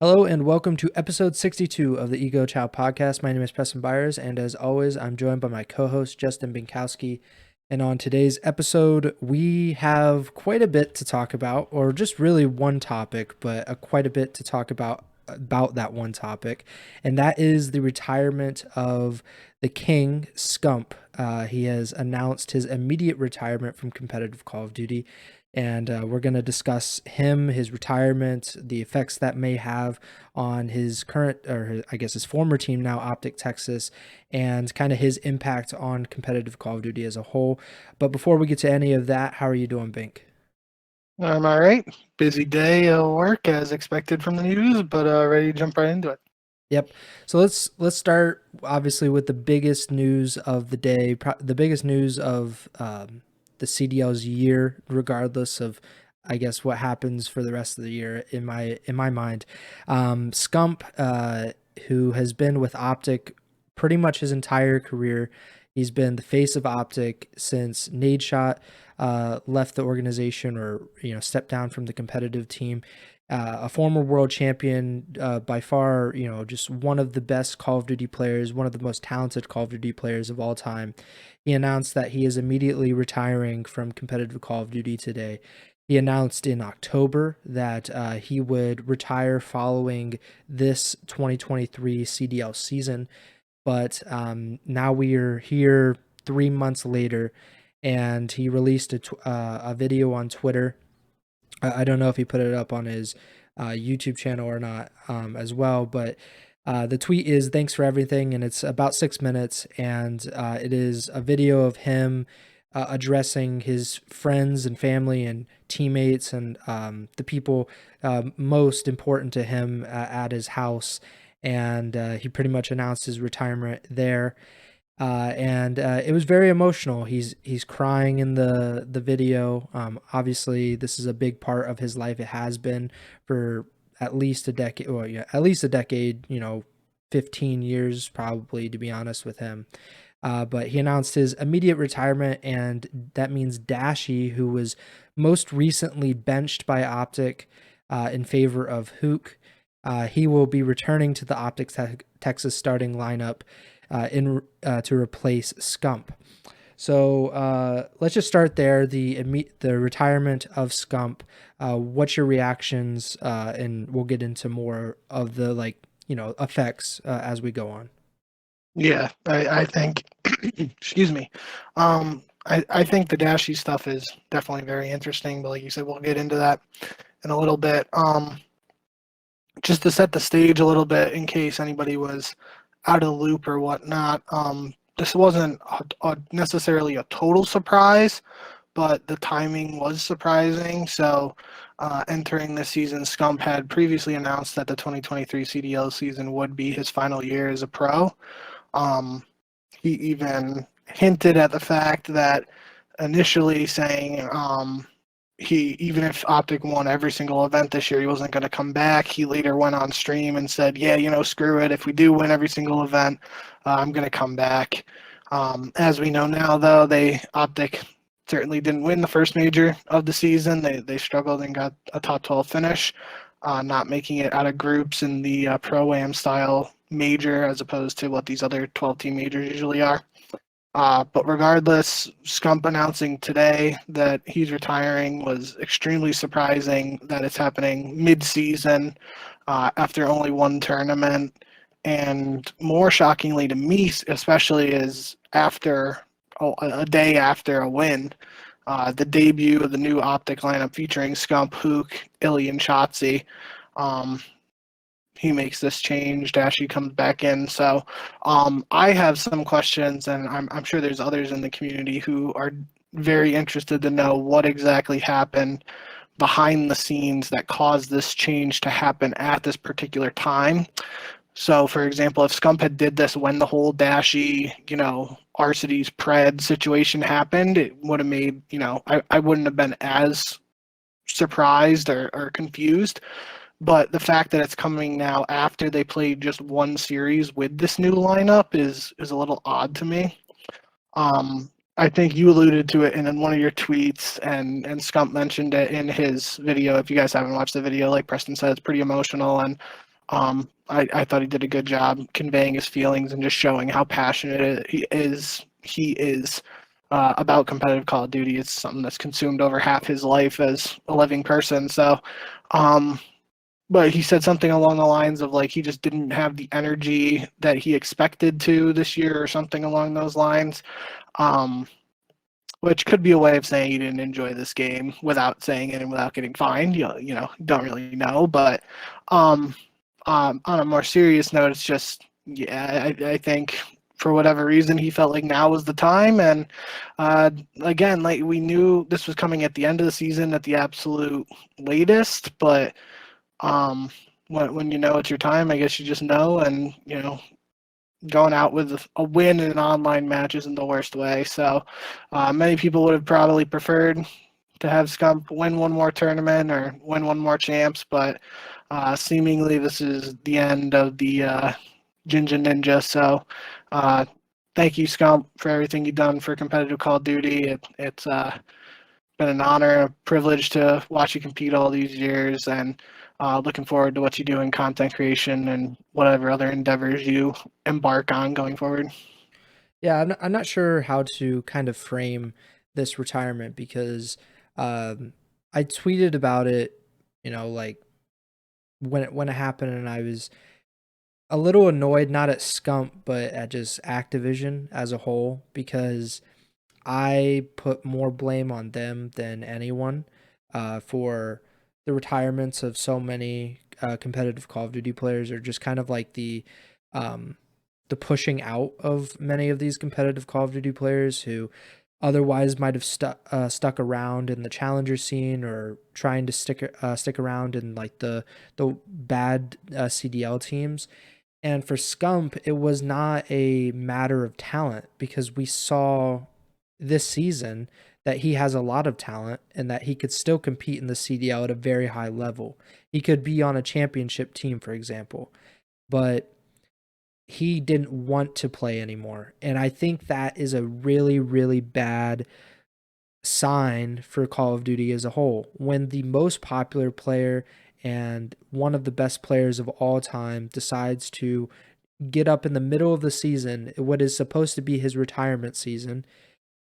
Hello and welcome to episode 62 of the Ego Chall Podcast. My name is Preston Byers, and as always, I'm joined by my co-host Justin Binkowski. And on today's episode, we have quite a bit to talk about, or just really one topic, but quite a bit to talk about that one topic, and that is the retirement of the King, Scump. He has announced his immediate retirement from competitive Call of Duty. And we're going to discuss him, his retirement, the effects that may have on his current, or I guess his former team now, OpTic Texas, and kind of his impact on competitive Call of Duty as a whole. But before we get to any of that, how are you doing, Bink? I'm all right. Busy day of work as expected from the news, but ready to jump right into it. Yep. So let's start obviously with the biggest news of the day, the biggest news of the CDL's year, regardless of, I guess, what happens for the rest of the year. In my mind, Scump, who has been with OpTic pretty much his entire career, he's been the face of OpTic since Nadeshot left the organization, or stepped down from the competitive team. A former world champion, by far, just one of the best Call of Duty players, one of the most talented Call of Duty players of all time. He announced that he is immediately retiring from competitive Call of Duty today. He announced in October that he would retire following this 2023 CDL season, but now we are here 3 months later, and he released a video on Twitter. I don't know if he put it up on his YouTube channel or not as well, but the tweet is "Thanks for everything," and it's about 6 minutes, and it is a video of him addressing his friends and family and teammates and the people most important to him at his house, and he pretty much announced his retirement there. And it was very emotional. He's crying in the video. Obviously, this is a big part of his life. It has been for at least a decade. Well, yeah, at least a decade. 15 years probably, to be honest with him. But he announced his immediate retirement, and that means Dashy, who was most recently benched by OpTic in favor of Hook, he will be returning to the OpTic Texas starting lineup to replace Scump. So let's just start there. The retirement of Scump. What's your reactions? And we'll get into more of the effects as we go on. Yeah, I think, excuse me. I think the Dashy stuff is definitely very interesting, but like you said, we'll get into that in a little bit. Just to set the stage a little bit in case anybody was out of the loop or whatnot, this wasn't necessarily a total surprise, but the timing was surprising. So entering this season, Scump had previously announced that the 2023 CDL season would be his final year as a pro. He even hinted at the fact that initially saying even if OpTic won every single event this year, he wasn't going to come back. He later went on stream and said, yeah, screw it. If we do win every single event, I'm going to come back. As we know now, though, OpTic certainly didn't win the first major of the season. They struggled and got a top 12 finish, not making it out of groups in the Pro-Am style major as opposed to what these other 12-team majors usually are. But regardless, Scump announcing today that he's retiring was extremely surprising that it's happening mid-season after only one tournament. And more shockingly to me, especially, is after a day after a win, the debut of the new OpTic lineup featuring Scump, Hook, Illy, and Shotzi. He makes this change. Dashy comes back in. So I have some questions, and I'm sure there's others in the community who are very interested to know what exactly happened behind the scenes that caused this change to happen at this particular time. So, for example, if Scump had did this when the whole Dashy, Arcides Pred situation happened, it would have made, I wouldn't have been as surprised or confused. But the fact that it's coming now after they played just one series with this new lineup is a little odd to me. I think you alluded to it in one of your tweets, and Scump mentioned it in his video. If you guys haven't watched the video, like Preston said, it's pretty emotional. And I thought he did a good job conveying his feelings and just showing how passionate he is about competitive Call of Duty. It's something that's consumed over half his life as a living person. So, um, but he said something along the lines of like he just didn't have the energy that he expected to this year, or something along those lines. Um, which could be a way of saying he didn't enjoy this game without saying it and without getting fined. Don't really know. But um, on a more serious note, it's just, yeah, I think for whatever reason he felt like now was the time. And again, like we knew this was coming at the end of the season at the absolute latest, but when you know it's your time, I guess you just know. And going out with a win in an online match isn't the worst way. So many people would have probably preferred to have Scump win one more tournament or win one more champs, but seemingly this is the end of the Jinja Ninja. So thank you, Scump, for everything you've done for competitive Call of Duty. It's been an honor, a privilege to watch you compete all these years, and looking forward to what you do in content creation and whatever other endeavors you embark on going forward. Yeah, I'm not sure how to kind of frame this retirement because I tweeted about it, like when it happened, and I was a little annoyed, not at Scump, but at just Activision as a whole, because I put more blame on them than anyone for the retirements of so many competitive Call of Duty players, or just kind of like um, the pushing out of many of these competitive Call of Duty players who otherwise might have stuck around in the challenger scene, or trying to stick around in like the bad CDL teams. And for Scump, it was not a matter of talent, because we saw this season that he has a lot of talent and that he could still compete in the CDL at a very high level. He could be on a championship team, for example, but he didn't want to play anymore. And I think that is a really, really bad sign for Call of Duty as a whole. When the most popular player and one of the best players of all time decides to get up in the middle of the season, what is supposed to be his retirement season,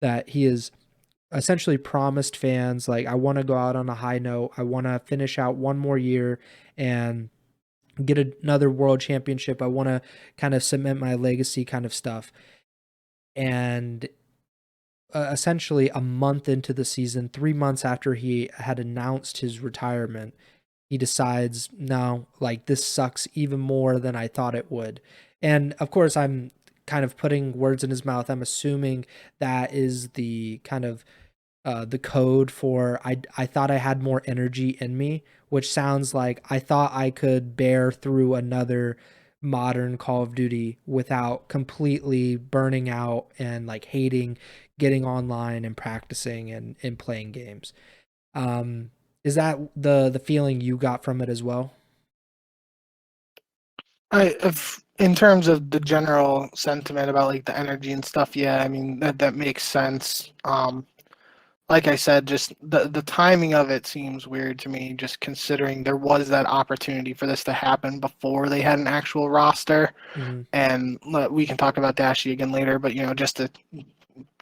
that he is essentially promised fans, like, I want to go out on a high note. I want to finish out one more year and get another world championship. I want to kind of cement my legacy kind of stuff. And essentially a month into the season, 3 months after he had announced his retirement, he decides, no, like, this sucks even more than I thought it would. And of course, I'm kind of putting words in his mouth. I'm assuming that is the kind of the code for I thought I had more energy in me, which sounds like I thought I could bear through another modern Call of Duty without completely burning out and like hating getting online and practicing and playing games. Um, is that the feeling you got from it as well? If in terms of the general sentiment about like the energy and stuff, yeah, I mean that makes sense. Like I said, just the timing of it seems weird to me, just considering there was that opportunity for this to happen before they had an actual roster. Mm-hmm. And we can talk about Dashi again later, but just to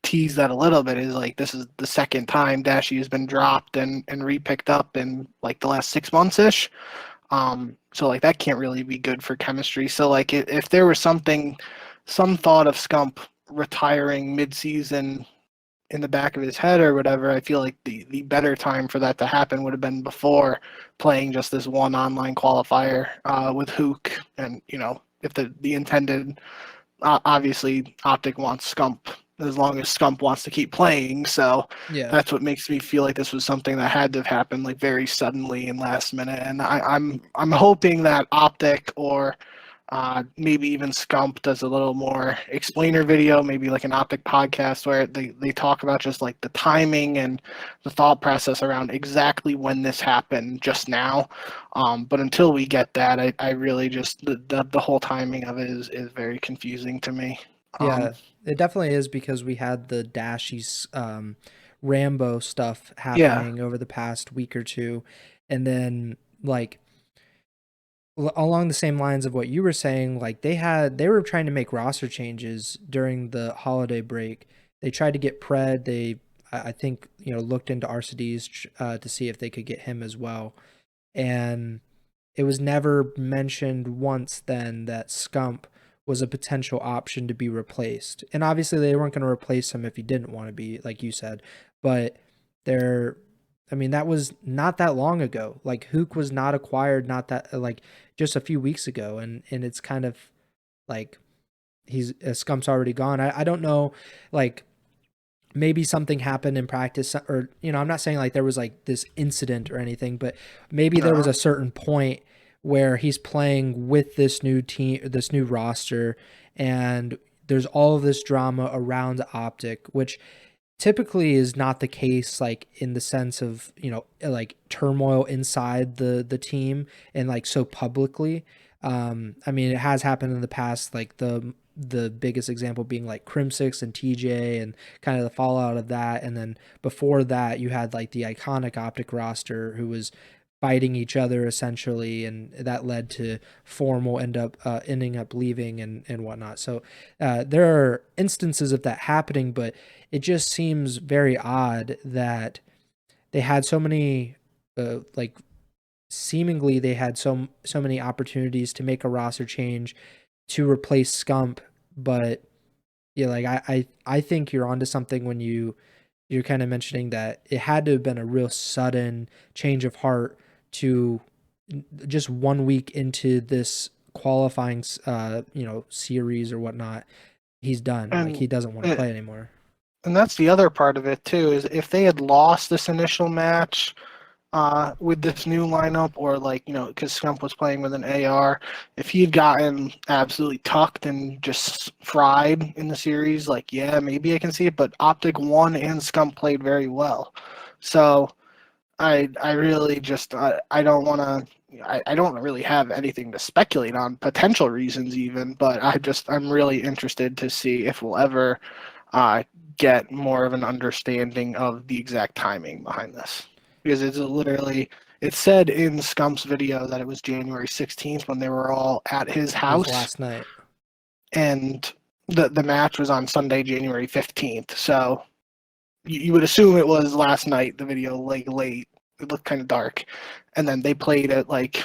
tease that a little bit, is like this is the second time Dashi has been dropped and re-picked up in like the last 6 months ish. So like that can't really be good for chemistry. So like if there was some thought of Scump retiring mid-season in the back of his head or whatever, I feel like the better time for that to happen would have been before playing just this one online qualifier with Hook. And if the intended, obviously OpTic wants Scump as long as Scump wants to keep playing. So Yeah. that's what makes me feel like this was something that had to have happened like very suddenly and last minute. And I'm hoping that OpTic or maybe even Scump does a little more explainer video, maybe like an OpTic podcast where they talk about just like the timing and the thought process around exactly when this happened just now. But until we get that, I really just the whole timing of it is very confusing to me. Yeah, it definitely is, because we had the Dashies Rambo stuff Yeah, happening over the past week or two. And then like along the same lines of what you were saying, like they were trying to make roster changes during the holiday break. They tried to get Pred. I think, looked into RCDs to see if they could get him as well. And it was never mentioned once then that Scump was a potential option to be replaced. And obviously they weren't going to replace him if he didn't want to be, like you said. But they're I mean, that was not that long ago. Like Hook was not acquired not that like just a few weeks ago, and it's kind of like he's Scump's already gone. I don't know, like maybe something happened in practice, or I'm not saying like there was like this incident or anything, but maybe there was a certain point where he's playing with this new team, this new roster, and there's all of this drama around OpTic, which typically is not the case, like in the sense of like turmoil inside the team and like so publicly. I mean, it has happened in the past, like the biggest example being like Crimsix and TJ and kind of the fallout of that. And then before that, you had like the iconic OpTic roster who was fighting each other essentially, and that led to Formal ending up leaving and whatnot. So there are instances of that happening, but it just seems very odd that they had so many like seemingly they had so many opportunities to make a roster change to replace Scump, but yeah, like I think you're onto something when you're kind of mentioning that it had to have been a real sudden change of heart to just 1 week into this qualifying series or whatnot. He's done. Like he doesn't want to play anymore. And that's the other part of it too, is if they had lost this initial match with this new lineup, or like, because Scump was playing with an AR, if he had gotten absolutely tucked and just fried in the series, like, yeah, maybe I can see it, but OpTic won and Scump played very well. So I really just, I don't want to, I don't really have anything to speculate on potential reasons even, but I'm really interested to see if we'll ever get more of an understanding of the exact timing behind this. Because it said in Scump's video that it was January 16th when they were all at his house. It was last night. And the match was on Sunday, January 15th. So you would assume it was last night, the video, like late. It looked kind of dark. And then they played at like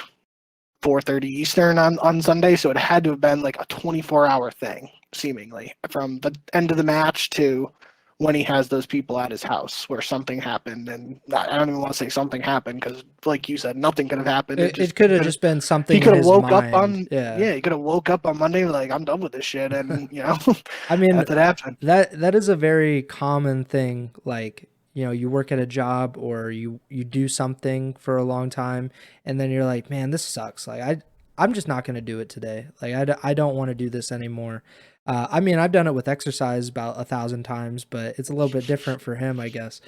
4:30 Eastern on Sunday. So it had to have been like a 24-hour thing, seemingly, from the end of the match to when he has those people at his house where something happened. And I don't even want to say something happened because, like you said, nothing could have happened. It could have just been something. He could have woke up on he could have woke up on Monday like, I'm done with this shit, and I mean, that happened. That is a very common thing. Like, you work at a job or you do something for a long time, and then you're like, man, this sucks. Like I'm just not going to do it today. Like I don't want to do this anymore. I mean, I've done it with exercise about 1,000 times, but it's a little bit different for him, I guess.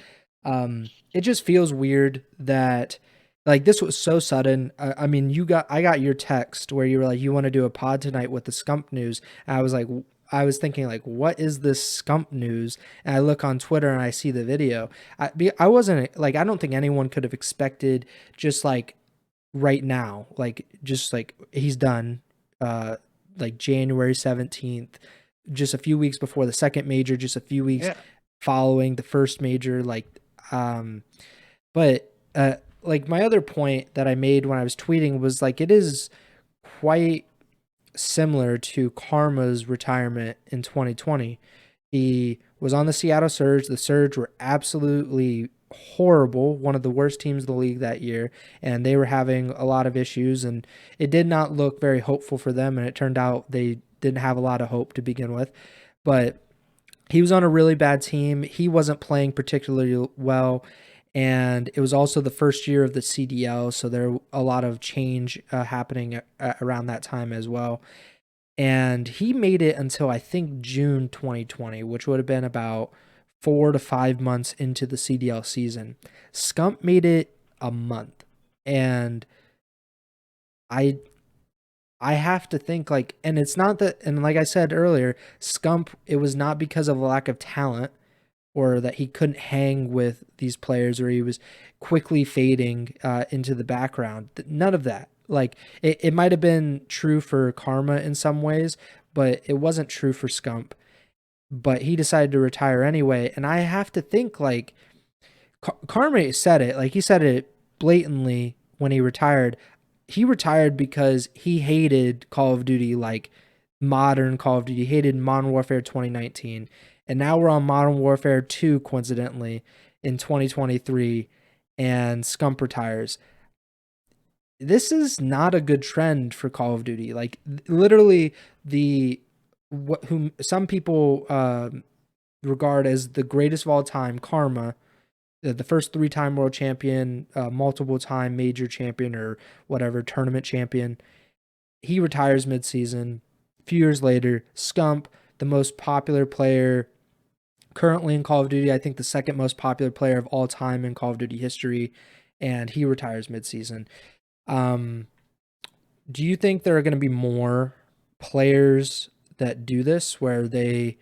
It just feels weird that like this was so sudden. I mean, I got your text where you were like, you want to do a pod tonight with the Scump news. And I was thinking like, what is this Scump news? And I look on Twitter and I see the video. I wasn't like, I don't think anyone could have expected just like right now, like just like he's done, like January 17th, just a few weeks before the second major, just a few weeks following the first major. Like, but like my other point that I made when I was tweeting was like, it is quite similar to Karma's retirement in 2020. He was on the Seattle Surge. The Surge were absolutely horrible, one of the worst teams in the league that year, and they were having a lot of issues, and it did not look very hopeful for them, and it turned out they didn't have a lot of hope to begin with. But he was on a really bad team. He wasn't playing particularly well, and it was also the first year of the CDL, so there were a lot of change happening around that time as well. And he made it until I think June 2020, which would have been about 4 to 5 months into the CDL season. Scump made it a month, and I have to think like, and it's not that, and like I said earlier, Scump, it was not because of a lack of talent or that he couldn't hang with these players or he was quickly fading into the background. None of that. Like it might have been true for Karma in some ways, but it wasn't true for Scump. But he decided to retire anyway, and I have to think like Karma said it, like he said it blatantly when he retired. He retired because he hated Call of Duty, like modern Call of Duty. He hated Modern Warfare 2019. And now we're on Modern Warfare 2, coincidentally, in 2023, and Scump retires. This is not a good trend for Call of Duty. Like literally whom some people regard as the greatest of all time, Karma, the first 3-time world champion, multiple time major champion or whatever, tournament champion. He retires mid-season. A few years later, Scump, the most popular player currently in Call of Duty, I think the second most popular player of all time in Call of Duty history, and he retires mid-season. Do you think there are going to be more players that do this where they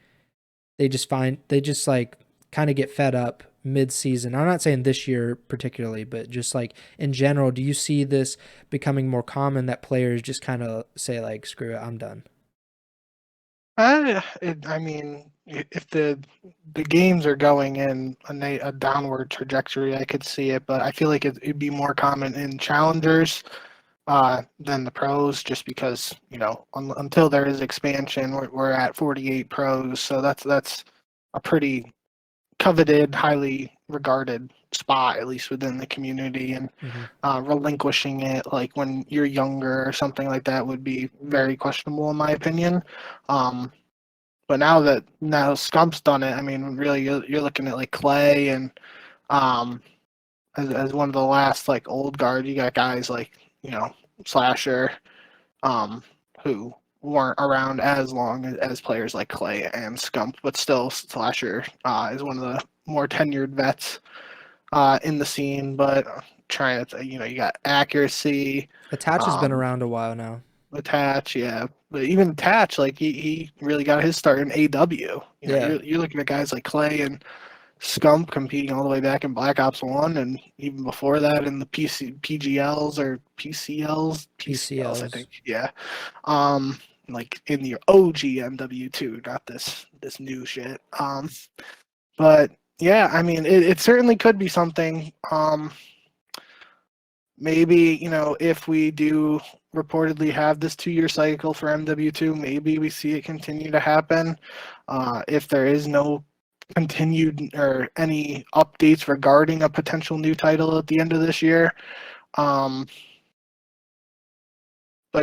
just like kind of get fed up mid-season? I'm not saying this year particularly, but just like in general, do you see this becoming more common that players just kind of say like, screw it, I'm done? I mean, if the games are going in a downward trajectory, I could see it, but I feel like it'd be more common in challengers than the pros, just because until there is expansion, we're at 48 pros, so that's a pretty coveted, highly regarded spot, at least within the community, and relinquishing it like when you're younger or something like that would be very questionable in my opinion. But now Scump's done it, I mean, really, you're looking at like Clay and as one of the last like old guard, you got guys like Slasher, who weren't around as long as players like Clay and Scump, but still Slasher is one of the more tenured vets in the scene. But trying to, you got accuracy. Attach has been around a while now. Attach, yeah, but even Attach, like he really got his start in AW. Yeah. You're looking at guys like Clay and Scump competing all the way back in Black Ops 1, and even before that in the PGLs or PCLs, I PCLs. think. Yeah. Like in the OG MW2, not this new shit. But yeah, I mean, it certainly could be something. Maybe, if we do reportedly have this 2-year cycle for MW2, maybe we see it continue to happen. If there is no continued or any updates regarding a potential new title at the end of this year. But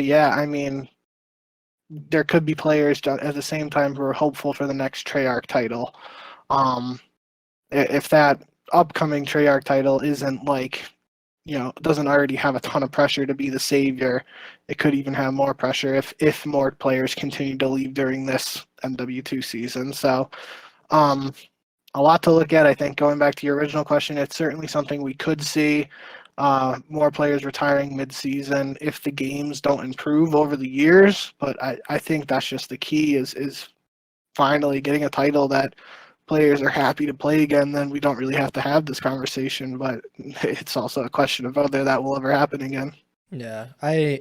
yeah, I mean, there could be players at the same time who are hopeful for the next Treyarch title. If that upcoming Treyarch title isn't like, doesn't already have a ton of pressure to be the savior, it could even have more pressure if more players continue to leave during this MW2 season. So, a lot to look at. I think going back to your original question, it's certainly something we could see. More players retiring mid-season if the games don't improve over the years. But I think that's just the key is finally getting a title that players are happy to play again. Then we don't really have to have this conversation. But it's also a question of whether that will ever happen again. Yeah. I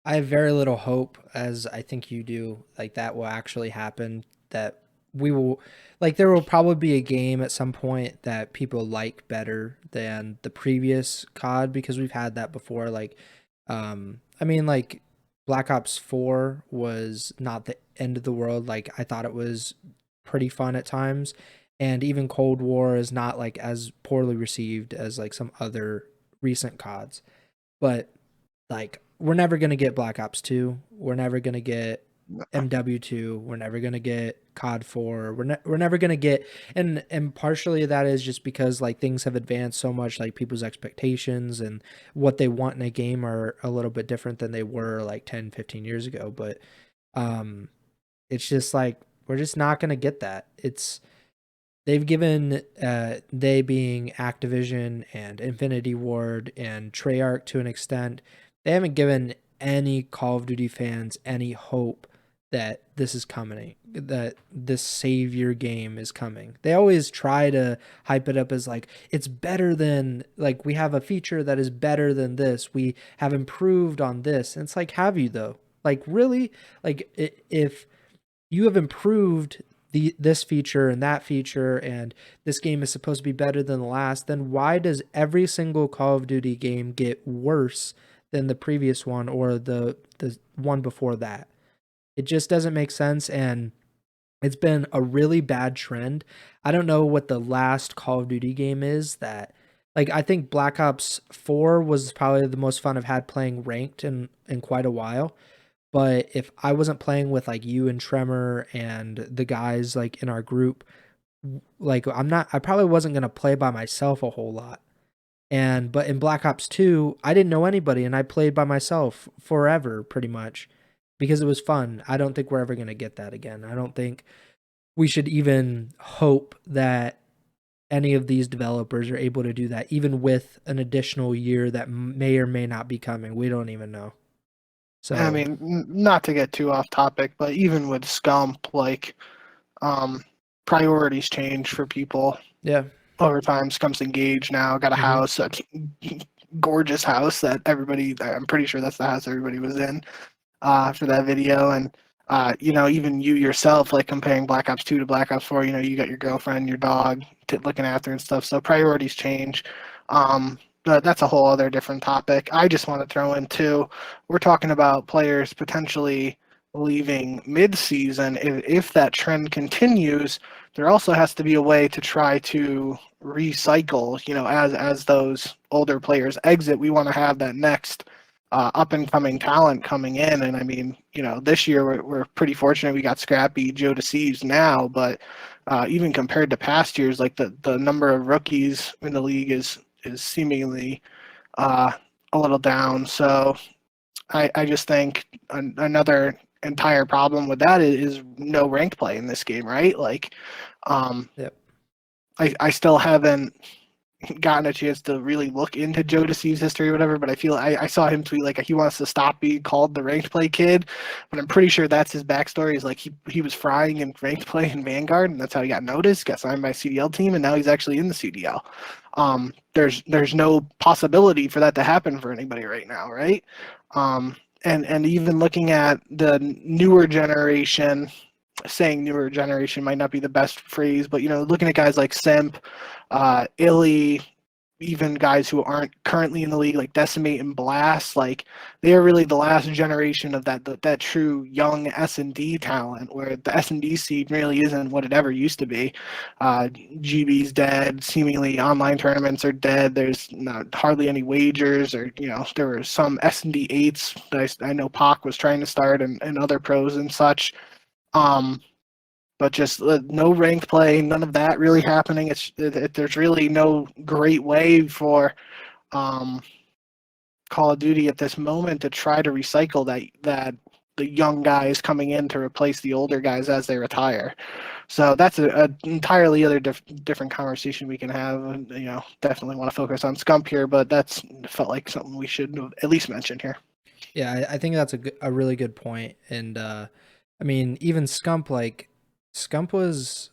have very little hope, as I think you do, like that will actually happen, that we will, like there will probably be a game at some point that people like better than the previous COD, because we've had that before. Like I mean, like Black Ops 4 was not the end of the world. Like I thought it was pretty fun at times, and even Cold War is not like as poorly received as like some other recent CODs. But like we're never gonna get Black Ops 2. We're never gonna get MW2. We're never gonna get COD 4. We're never gonna get, and partially that is just because like things have advanced so much. Like people's expectations and what they want in a game are a little bit different than they were like 10, 15 years ago. But it's just like we're just not gonna get that. They've given they being Activision and Infinity Ward and Treyarch to an extent, they haven't given any Call of Duty fans any hope that this is coming, that this savior game is coming. They always try to hype it up as like, it's better than, like, we have a feature that is better than this. We have improved on this. And it's like, have you though? Like, really? Like, if you have improved this feature and that feature, and this game is supposed to be better than the last, then why does every single Call of Duty game get worse than the previous one or the one before that? It just doesn't make sense, and it's been a really bad trend. I don't know what the last Call of Duty game is that, like, I think Black Ops 4 was probably the most fun I've had playing ranked in quite a while. But if I wasn't playing with like you and Tremor and the guys like in our group, like I probably wasn't going to play by myself a whole lot. But in Black Ops 2, I didn't know anybody and I played by myself forever pretty much because it was fun. I don't think we're ever going to get that again. I don't think we should even hope that any of these developers are able to do that, even with an additional year that may or may not be coming. We don't even know. So I mean, not to get too off topic, but even with Scump, like, priorities change for people. yeah. Over time. Scump's engaged now, got a house, a gorgeous house that I'm pretty sure that's the house everybody was in for that video. And, even you yourself, like comparing Black Ops 2 to Black Ops 4, you got your girlfriend, your dog looking after and stuff. So priorities change. But that's a whole other different topic. I just want to throw in too, we're talking about players potentially leaving mid-season. If that trend continues, there also has to be a way to try to recycle, as those older players exit. We want to have that next up and coming talent coming in. And I mean, this year we're pretty fortunate we got Scrappy, Joe DeCeves now, but even compared to past years, like the number of rookies in the league is seemingly a little down. So I just think another entire problem with that is no ranked play in this game, right? Like, Yep. I still haven't gotten a chance to really look into Joe DeCeve's history or whatever, but I feel I saw him tweet like he wants to stop being called the ranked play kid, but I'm pretty sure that's his backstory. Is like he was frying in ranked play in Vanguard, and that's how he got noticed, got signed by a CDL team, and now he's actually in the CDL. There's no possibility for that to happen for anybody right now, right? And even looking at the newer generation, saying newer generation might not be the best phrase, but looking at guys like Simp, Illy, even guys who aren't currently in the league, like Decimate and Blast, like they are really the last generation of that true young S&D talent, where the S&D scene really isn't what it ever used to be. GB's dead, seemingly online tournaments are dead. There's hardly any wagers, or there were some S&D 8s that I know Pac was trying to start, and other pros and such. But just no ranked play, none of that really happening. There's really no great way for Call of Duty at this moment to try to recycle that the young guys coming in to replace the older guys as they retire. So that's an entirely other different conversation we can have. And, definitely want to focus on Scump here, but that's felt like something we should at least mention here. Yeah, I think that's a really good point. And I mean, even Scump was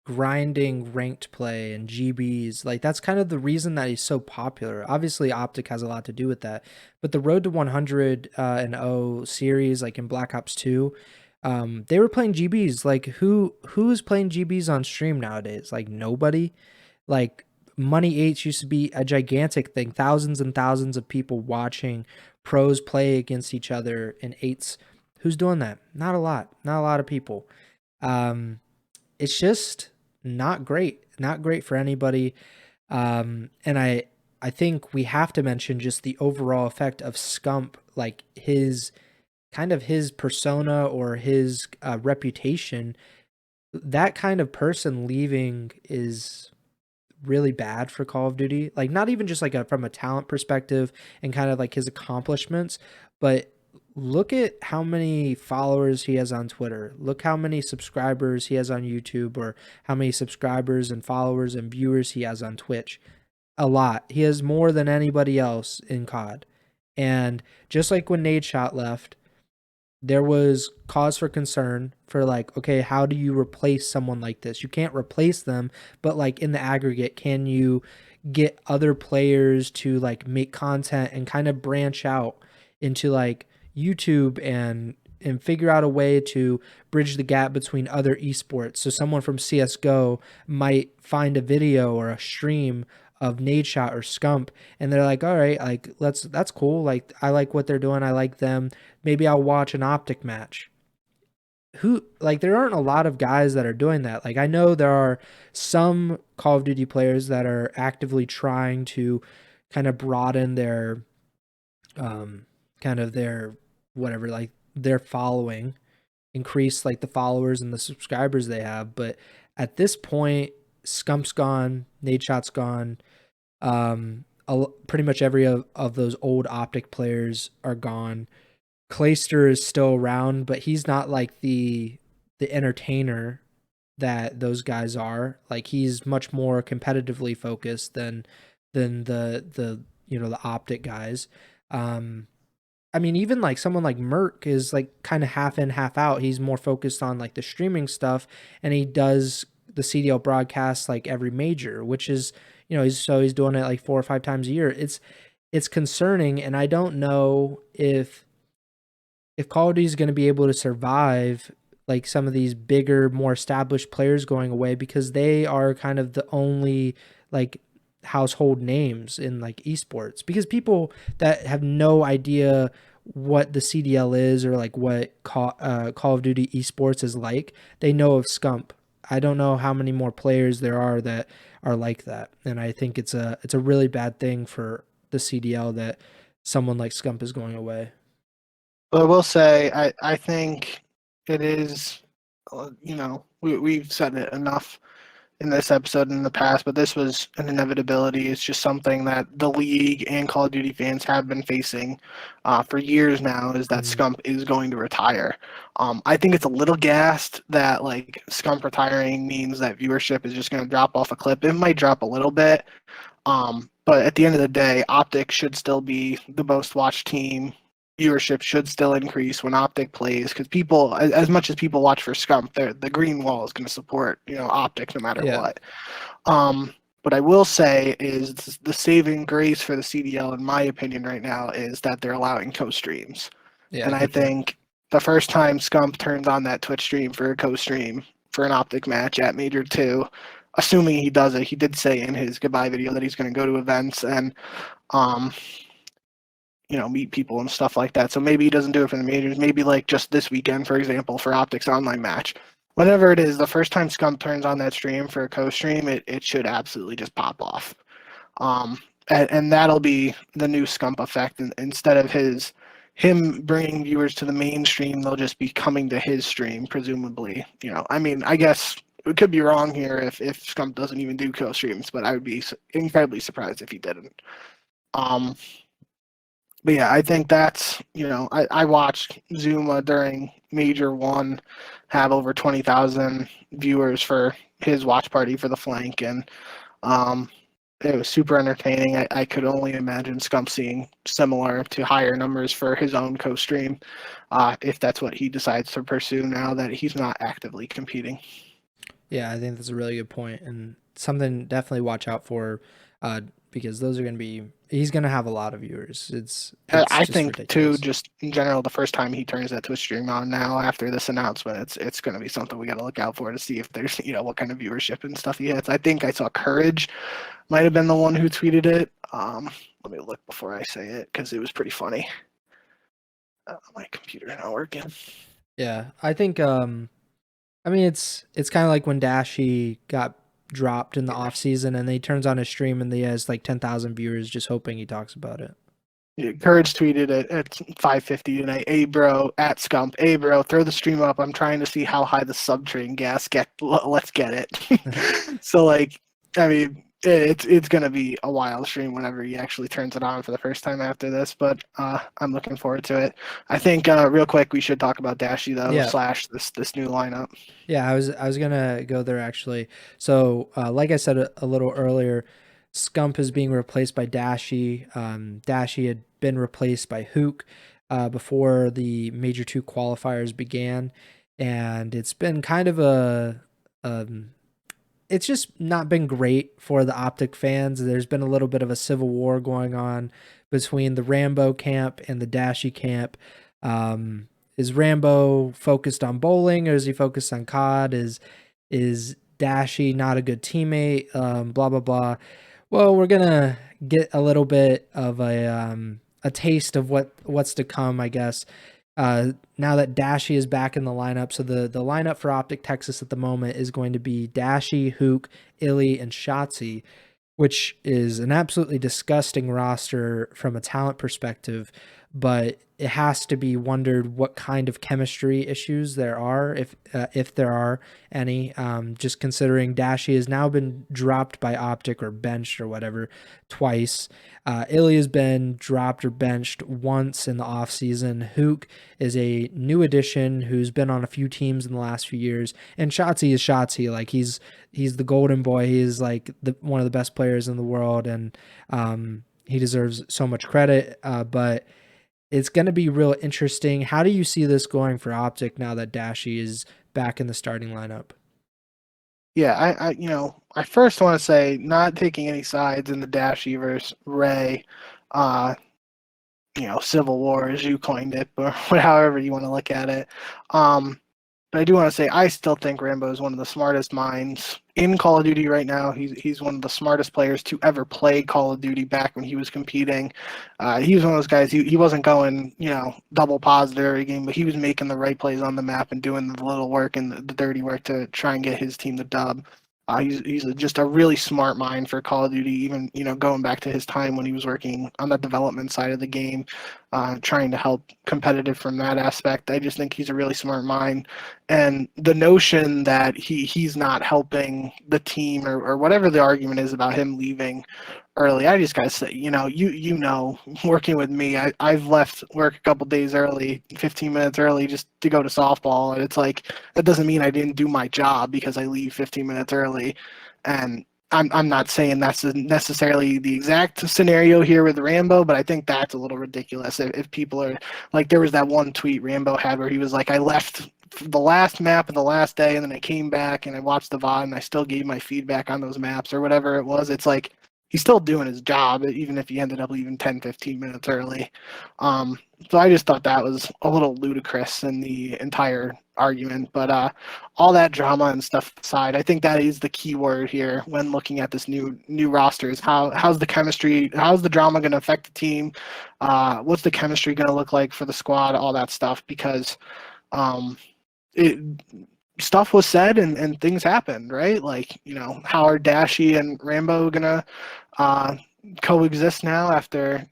grinding ranked play and GBs. Like, that's kind of the reason that he's so popular. Obviously, OpTic has a lot to do with that. But the Road to 100 and 0 series, like in Black Ops 2, they were playing GBs. Like, who's playing GBs on stream nowadays? Like, nobody. Like, Money 8s used to be a gigantic thing. Thousands and thousands of people watching pros play against each other in 8s. Who's doing that? Not a lot. Not a lot of people. It's just not great for anybody. And I think we have to mention just the overall effect of Scump, like his persona or his reputation. That kind of person leaving is really bad for Call of Duty. Like, not even just like from a talent perspective and kind of like his accomplishments, but look at how many followers he has on Twitter. Look how many subscribers he has on YouTube, or how many subscribers and followers and viewers he has on Twitch. A lot. He has more than anybody else in COD. And just like when Nadeshot left, there was cause for concern for like, okay, how do you replace someone like this? You can't replace them, but like in the aggregate, can you get other players to like make content and kind of branch out into like YouTube and figure out a way to bridge the gap between other esports. So someone from CS:GO might find a video or a stream of Nadeshot or Scump, and they're like, all right, like that's cool. Like I like what they're doing. I like them. Maybe I'll watch an OpTic match. Who like there aren't a lot of guys that are doing that. Like I know there are some Call of Duty players that are actively trying to kind of broaden their kind of their whatever like their following, increase like the followers and the subscribers they have, but at this point Scump's gone, Nadeshot's gone, pretty much every of those old OpTic players are gone. Clayster is still around, but he's not like the entertainer that those guys are. Like he's much more competitively focused than the the OpTic guys. Um, I mean, even like someone like Merc is like kind of half in, half out. He's more focused on like the streaming stuff, and he does the CDL broadcasts like every major, which is he's doing it like 4 or 5 times a year. It's concerning, and I don't know if Call of Duty is going to be able to survive like some of these bigger, more established players going away, because they are kind of the only like household names in like esports, because people that have no idea what the CDL is or like what Call of Duty esports is like, they know of Scump. I don't know how many more players there are that are like that, and I think it's a really bad thing for the CDL that someone like Scump is going away. But I will say, I think it is, we've said it enough in this episode in the past, but this was an inevitability. It's just something that the league and Call of Duty fans have been facing for years now, is that Mhm. Scump is going to retire. I think it's a little gassed that like Scump retiring means that viewership is just going to drop off a cliff. It might drop a little bit, but at the end of the day, OpTic should still be the most watched team. Viewership should still increase when OpTic plays, because people, as much as people watch for Scump, the green wall is going to support OpTic no matter Yeah, what. What I will say is the saving grace for the CDL, in my opinion, right now is that they're allowing co-streams, yeah, and I good point. think the first time Scump turns on that Twitch stream for a co-stream for an OpTic match at Major 2, assuming he does it, he did say in his goodbye video that he's going to go to events and um, meet people and stuff like that. So maybe he doesn't do it for the majors. Maybe like just this weekend, for example, for OpTic's online match. Whatever it is, the first time Scump turns on that stream for a co-stream, it should absolutely just pop off. Um, and that'll be the new Scump effect. And instead of him bringing viewers to the mainstream, they'll just be coming to his stream, presumably. I mean, I guess we could be wrong here if Scump doesn't even do co-streams, but I would be incredibly surprised if he didn't. Um, but yeah, I think that's, I watched Zuma during Major 1 have over 20,000 viewers for his watch party for the flank, and um, it was super entertaining. I could only imagine Scump seeing similar to higher numbers for his own co-stream, if that's what he decides to pursue now that he's not actively competing. Yeah, I think that's a really good point, and something definitely watch out for, because those are going to be. He's going to have a lot of viewers. It's I just think too, ridiculous. just in general, the first time he turns that Twitch stream on now after this announcement, it's going to be something we got to look out for to see if there's what kind of viewership and stuff he hits. I think I saw Courage might have been the one who tweeted it. Let me look before I say it because it was pretty funny. My computer's not working. Yeah, I think. I mean, it's kind of like when Dashy got dropped in the off season, and then he turns on his stream and he has like 10,000 viewers, just hoping he talks about it. Yeah, Courage tweeted at 5:50 tonight. Hey bro, at Scump. Hey bro, throw the stream up. I'm trying to see how high the subtrain gas get. Let's get it. So like, I mean, it's gonna be a wild stream whenever he actually turns it on for the first time after this. But I'm looking forward to it. I think real quick we should talk about Dashy though Yeah, slash this new lineup. yeah, I was gonna go there actually. So, like I said a little earlier, Scump is being replaced by Dashy. Dashy had been replaced by Hook. before the Major 2 qualifiers began, and it's been kind of a it's just not been great for the OpTic fans. There's been a little bit of a civil war going on between the Rambo camp and the Dashy camp. Is Rambo focused on bowling, or is he focused on COD? Is Dashy not a good teammate? Blah blah blah. Well, we're gonna get a little bit of a taste of what's to come, I guess. Now that Dashy is back in the lineup, so the lineup for OpTic Texas at the moment is going to be Dashy, Hook, Illy, and Shotzi, which is an absolutely disgusting roster from a talent perspective, but it has to be wondered what kind of chemistry issues there are, if there are any. Just considering Dashy has now been dropped by OpTic or benched or whatever twice. Illy has been dropped or benched once in the offseason. Hook is a new addition who's been on a few teams in the last few years, and Shotzi is Shotzi. Like he's the golden boy. He is like one of the best players in the world, and he deserves so much credit. But it's going to be real interesting. How do you see this going for OpTic now that Dashy is back in the starting lineup? Yeah, I first want to say, not taking any sides in the Dashy versus Ray, civil war as you coined it, or however you want to look at it. But I do want to say I still think Rambo is one of the smartest minds in Call of Duty right now. He's one of the smartest players to ever play Call of Duty back when he was competing. He was one of those guys, he wasn't going, double positive every game, but he was making the right plays on the map and doing the little work and the dirty work to try and get his team the dub. He's just a really smart mind for Call of Duty, even, going back to his time when he was working on the development side of the game, trying to help competitive from that aspect. I just think he's a really smart mind. And the notion that he's not helping the team or whatever the argument is about him leaving early, I just gotta say, working with me, I've left work a couple days early, 15 minutes early, just to go to softball, and it's like that doesn't mean I didn't do my job because I leave 15 minutes early. And I'm not saying that's necessarily the exact scenario here with Rambo, but I think that's a little ridiculous if people are like, there was that one tweet Rambo had where he was like, I left the last map of the last day and then I came back and I watched the VOD and I still gave my feedback on those maps or whatever it was. It's like he's still doing his job even if he ended up leaving 10-15 minutes early. So I just thought that was a little ludicrous in the entire argument. But all that drama and stuff aside, I think that is the key word here when looking at this new roster is how's the chemistry, how's the drama going to affect the team, what's the chemistry going to look like for the squad, all that stuff, because stuff was said and things happened, right? Like, how are Dashy and Rambo gonna coexist now after,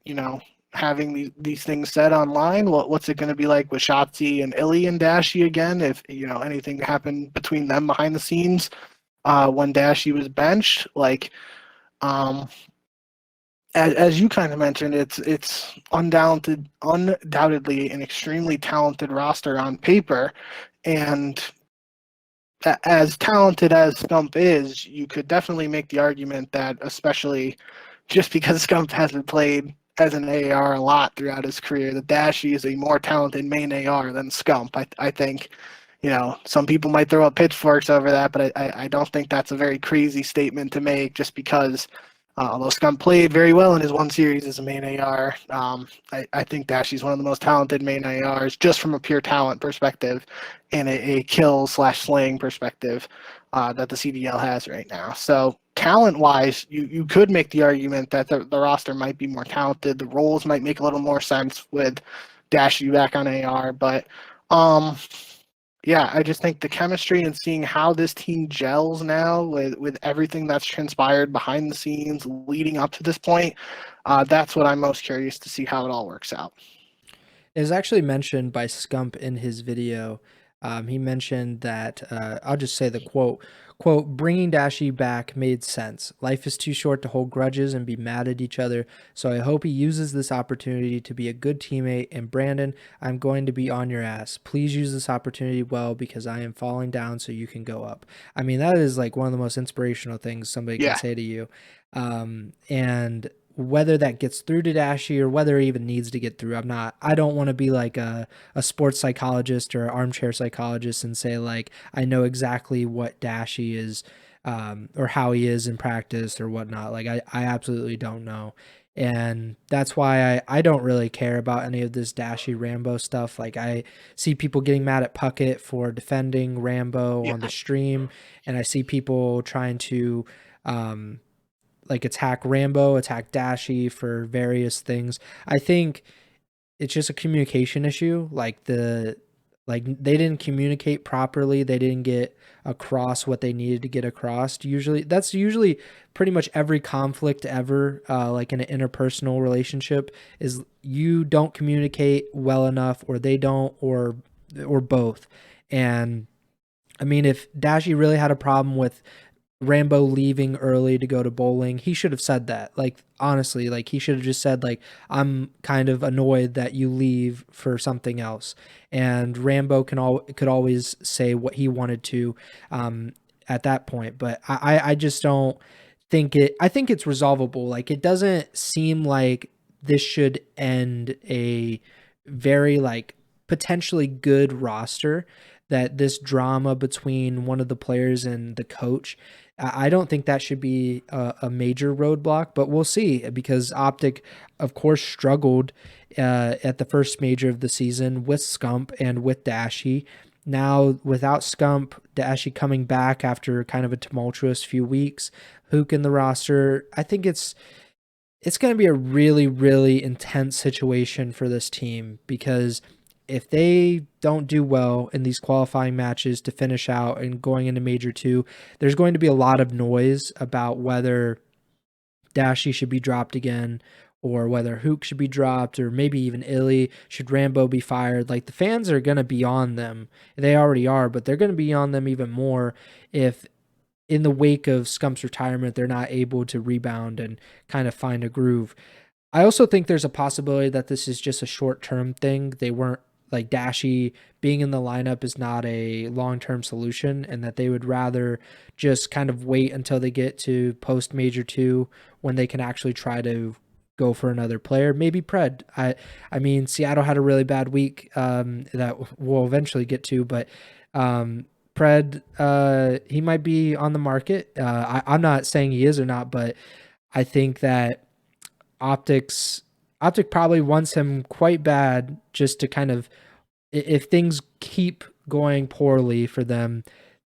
having these things said online? What's it going to be like with Shotzi and Illy and Dashy again if, anything happened between them behind the scenes when Dashy was benched? Like, as you kind of mentioned, it's undoubtedly an extremely talented roster on paper, and as talented as Scump is, you could definitely make the argument that, especially just because Scump hasn't played as an AR a lot throughout his career, that Dashy is a more talented main AR than Scump. I think, some people might throw up pitchforks over that, but I don't think that's a very crazy statement to make just because although Scump played very well in his one series as a main AR, I think Dashy's one of the most talented main ARs just from a pure talent perspective and a kill/slaying perspective that the CDL has right now. So talent-wise, you could make the argument that the roster might be more talented. The roles might make a little more sense with Dashy back on AR, but yeah, I just think the chemistry and seeing how this team gels now with everything that's transpired behind the scenes leading up to this point, that's what I'm most curious to see how it all works out. It was actually mentioned by Scump in his video. He mentioned that, I'll just say the quote, bringing Dashy back made sense. Life is too short to hold grudges and be mad at each other, so I hope he uses this opportunity to be a good teammate, and Brandon, I'm going to be on your ass. Please use this opportunity well because I am falling down so you can go up. I mean, that is like one of the most inspirational things somebody can say to you. And whether that gets through to Dashy or whether it even needs to get through, I don't want to be like a sports psychologist or armchair psychologist and say like I know exactly what Dashy is or how he is in practice or whatnot. Like I absolutely don't know. And that's why I don't really care about any of this Dashy Rambo stuff. Like I see people getting mad at Puckett for defending Rambo Yeah. on the stream, and I see people trying to like attack Rambo, attack Dashy for various things. I think it's just a communication issue. Like they didn't communicate properly. They didn't get across what they needed to get across. That's usually pretty much every conflict ever, like in an interpersonal relationship, is you don't communicate well enough, or they don't, or both. And I mean, if Dashy really had a problem with Rambo leaving early to go to bowling, he should have said that. Like honestly, like he should have just said like I'm kind of annoyed that you leave for something else. And Rambo could always say what he wanted to at that point. But I just don't think it. I think it's resolvable. Like it doesn't seem like this should end a very like potentially good roster. That this drama between one of the players and the coach, I don't think that should be a major roadblock, but we'll see, because OpTic, of course, struggled at the first major of the season with Scump and with Dashy. Now, without Scump, Dashy coming back after kind of a tumultuous few weeks, Hook in the roster, I think it's going to be a really, really intense situation for this team, because if they don't do well in these qualifying matches to finish out and going into Major 2, there's going to be a lot of noise about whether Dashy should be dropped again, or whether Hook should be dropped, or maybe even Illy. Should Rambo be fired? Like the fans are going to be on them. They already are, but they're going to be on them even more if in the wake of Scump's retirement, they're not able to rebound and kind of find a groove. I also think there's a possibility that this is just a short-term thing. They weren't like Dashy being in the lineup is not a long-term solution, and that they would rather just kind of wait until they get to post Major 2 when they can actually try to go for another player. Maybe Pred. I mean, Seattle had a really bad week that we'll eventually get to, but Pred, he might be on the market. I'm not saying he is or not, but I think that OpTic probably wants him quite bad, just to kind of, if things keep going poorly for them,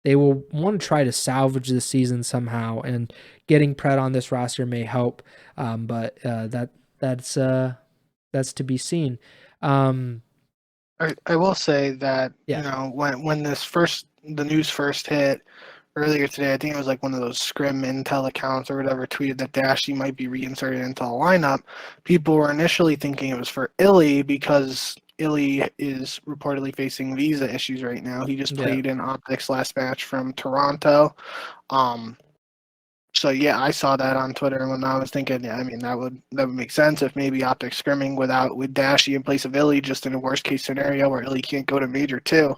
they will want to try to salvage the season somehow, and getting Pred on this roster may help. But that's to be seen. I will say that, Yeah. you know, when the news first hit earlier today, I think it was like one of those Scrim Intel accounts or whatever tweeted that Dashy might be reinserted into the lineup. People were initially thinking it was for Illy, because Illy is reportedly facing visa issues right now. He just played in OpTic's last match from Toronto. So yeah, I saw that on Twitter, and when I was thinking, yeah, I mean that would make sense if maybe OpTic scrimming with Dashy in place of Illy, just in a worst case scenario where Illy can't go to Major 2.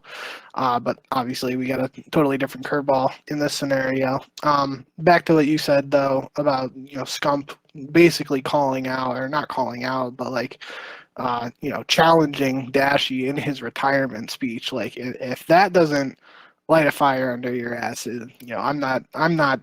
But obviously we got a totally different curveball in this scenario. Back to what you said though about, you know, Scump basically calling out, or not calling out, but like you know, challenging Dashy in his retirement speech. Like if that doesn't light a fire under your ass, you know, I'm not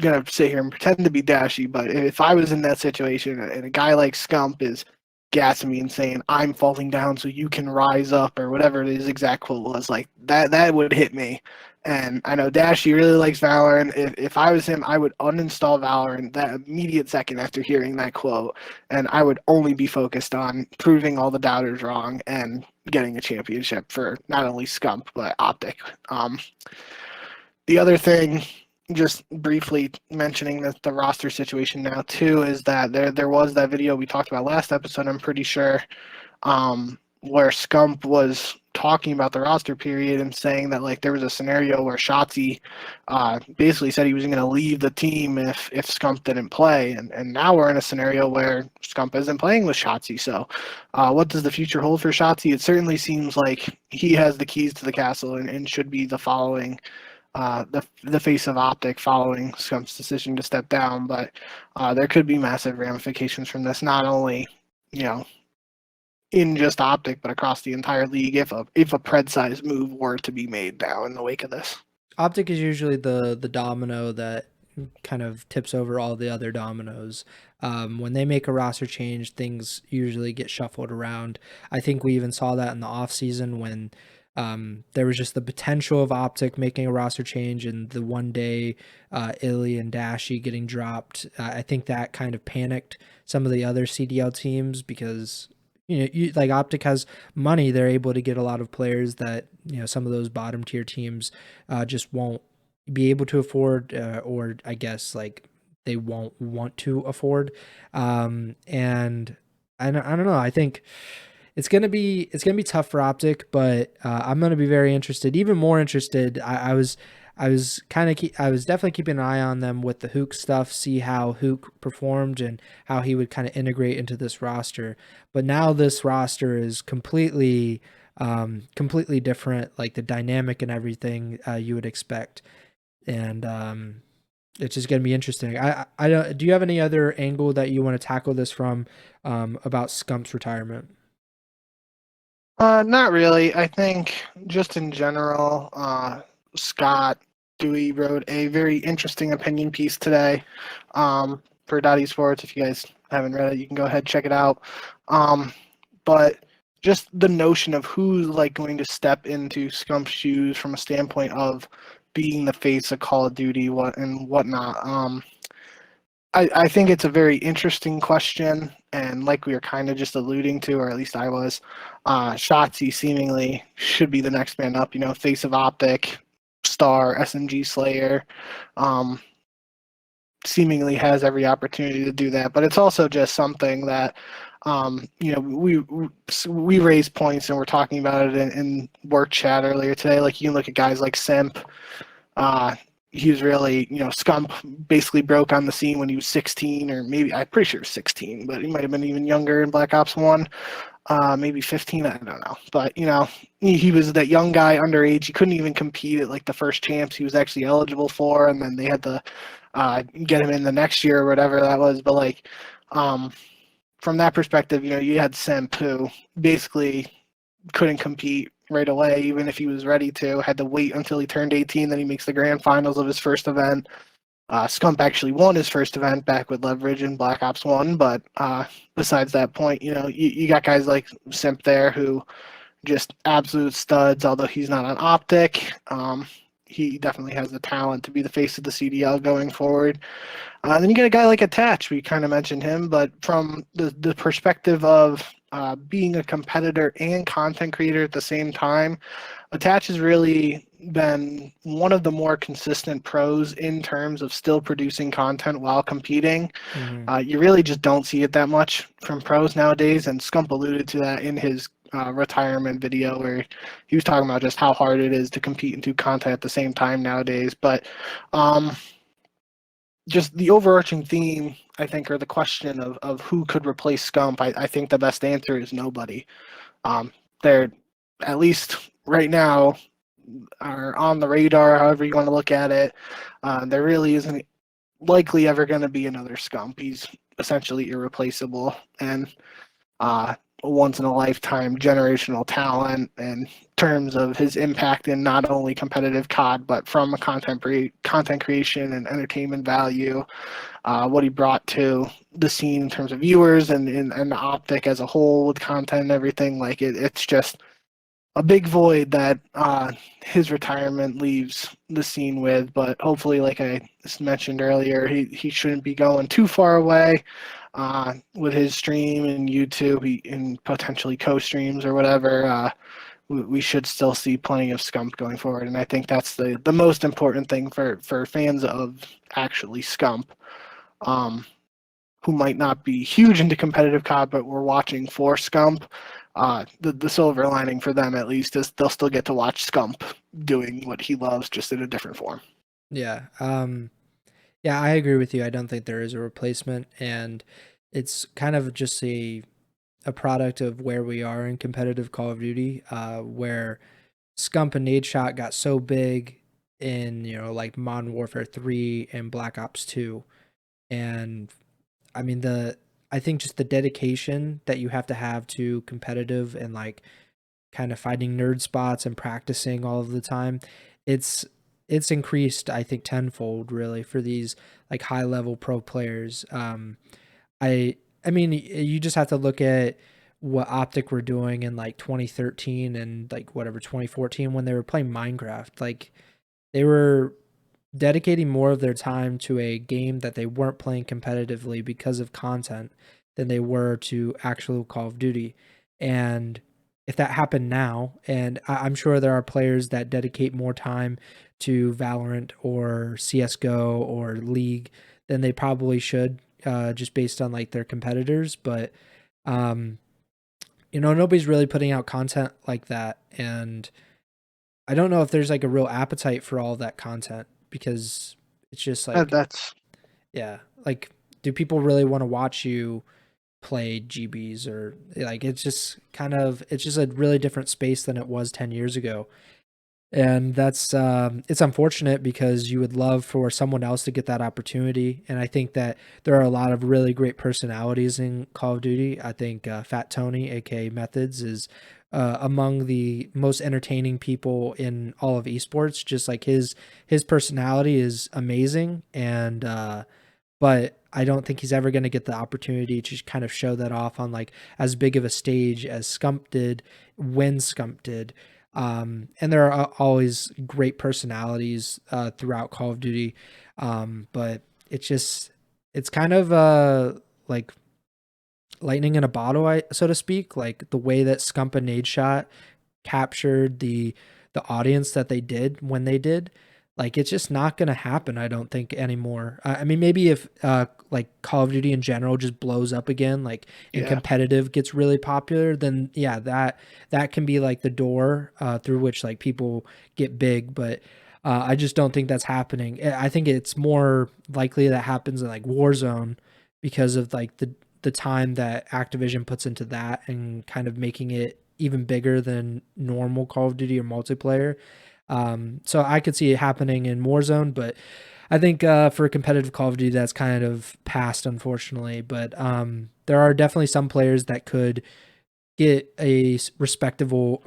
gonna sit here and pretend to be Dashy, but if I was in that situation and a guy like Scump is gassing me and saying I'm falling down so you can rise up, or whatever his exact quote was, like that would hit me. And I know Dashy really likes Valorant. If I was him, I would uninstall Valorant that immediate second after hearing that quote, and I would only be focused on proving all the doubters wrong and getting a championship for not only Scump but OpTic. The other thing, just briefly mentioning that the roster situation now too, is that there was that video we talked about last episode, I'm pretty sure, where Scump was talking about the roster period and saying that like there was a scenario where Shotzi basically said he was going to leave the team if Scump didn't play, and now we're in a scenario where Scump isn't playing with Shotzi. So what does the future hold for Shotzi? It certainly seems like he has the keys to the castle and should be the following the face of OpTic following Scump's decision to step down. But there could be massive ramifications from this, not only in just OpTic, but across the entire league if a pred size move were to be made now in the wake of this. OpTic is usually the domino that kind of tips over all the other dominoes. When they make a roster change, things usually get shuffled around. I think we even saw that in the offseason when there was just the potential of OpTic making a roster change, and the one day Illy and Dashy getting dropped. I think that kind of panicked some of the other CDL teams because like OpTic has money, they're able to get a lot of players that some of those bottom tier teams just won't be able to afford, or I guess like they won't want to afford. And I don't know. I think it's gonna be tough for OpTic, but I'm gonna be very interested, even more interested. I was definitely keeping an eye on them with the Hook stuff, see how Hook performed and how he would kind of integrate into this roster. But now this roster is completely different, like the dynamic and everything you would expect. And it's just going to be interesting. I don't. Do you have any other angle that you want to tackle this from about Scump's retirement? Not really. I think just in general, Scott Dewey wrote a very interesting opinion piece today for Esports. If you guys haven't read it, you can go ahead and check it out. But just the notion of who's like going to step into Scump's shoes from a standpoint of being the face of Call of Duty and whatnot. I think it's a very interesting question, and like we were kind of just alluding to, or at least I was, Shotzi seemingly should be the next man up. Face of OpTic, star, SMG Slayer, seemingly has every opportunity to do that. But it's also just something that we raised points and we're talking about it in work chat earlier today. Like you can look at guys like Simp. He was really, Scump basically broke on the scene when he was 16, or maybe, I'm pretty sure 16, but he might have been even younger in Black Ops 1, maybe 15, I don't know. But, he was that young guy underage. He couldn't even compete at like the first champs he was actually eligible for, and then they had to get him in the next year or whatever that was. But like, from that perspective, you had Simp who basically couldn't compete right away, even if he was ready to. Had to wait until he turned 18, then he makes the grand finals of his first event. Scump actually won his first event back with Leverage in Black Ops 1, but besides that point, you got guys like Simp there who just absolute studs, although he's not on OpTic. He definitely has the talent to be the face of the CDL going forward. Then you get a guy like Attach. We kind of mentioned him, but from the perspective of being a competitor and content creator at the same time, Attach has really been one of the more consistent pros in terms of still producing content while competing. Mm-hmm. You really just don't see it that much from pros nowadays, and Scump alluded to that in his retirement video where he was talking about just how hard it is to compete and do content at the same time nowadays. But just the overarching theme, I think, or the question of who could replace Scump, I think the best answer is nobody. They're, at least right now, are on the radar, however you want to look at it. There really isn't likely ever going to be another Scump. He's essentially irreplaceable and once in a lifetime generational talent in terms of his impact in not only competitive COD, but from a content creation and entertainment value, what he brought to the scene in terms of viewers and the OpTic as a whole with content and everything. Like it's just a big void that his retirement leaves the scene with. But hopefully, like I mentioned earlier, he shouldn't be going too far away with his stream and YouTube and potentially co-streams or whatever. We should still see plenty of Scump going forward, and I think that's the most important thing for fans of actually Scump, who might not be huge into competitive COD, but we're watching for Scump. The silver lining for them, at least, is they'll still get to watch Scump doing what he loves, just in a different form. Yeah. Yeah, I agree with you. I don't think there is a replacement, and it's kind of just a product of where we are in competitive Call of Duty, where Scump and Nadeshot got so big in, you know, like Modern Warfare 3 and Black Ops 2. And I mean, I think just the dedication that you have to competitive and like kind of finding nerd spots and practicing all of the time, it's it's increased, I think, tenfold really for these like high level pro players. I I mean, you just have to look at what OpTic were doing in like 2013 and like whatever 2014 when they were playing Minecraft. Like they were dedicating more of their time to a game that they weren't playing competitively because of content than they were to actual Call of Duty. And if that happened now, and I'm sure there are players that dedicate more time to Valorant or CSGO or League than they probably should, just based on like their competitors. But um, you know, nobody's really putting out content like that, and I don't know if there's like a real appetite for all that content because it's just like, That's yeah, like, do people really want to watch you play GBs or like, it's just kind of, it's just a really different space than it was 10 years ago. And that's it's unfortunate because you would love for someone else to get that opportunity. And I think that there are a lot of really great personalities in Call of Duty. I think Fat Tony, aka Methods, is among the most entertaining people in all of esports. Just like his personality is amazing, and but I don't think he's ever going to get the opportunity to kind of show that off on like as big of a stage as Scump did when Scump did. And there are always great personalities throughout Call of Duty, but it's kind of like lightning in a bottle, so to speak. Like the way that Scump and Nade Shot captured the audience that they did when they did, like it's just not going to happen, I don't think, anymore. I mean, maybe if like Call of Duty in general just blows up again, like, and yeah. competitive gets really popular, then yeah, that can be like the door through which like people get big. But I just don't think that's happening. I think it's more likely that happens in like Warzone because of like the time that Activision puts into that and kind of making it even bigger than normal Call of Duty or multiplayer. So I could see it happening in Warzone, but I think for competitive Call of Duty, that's kind of past, unfortunately. But there are definitely some players that could get a respectable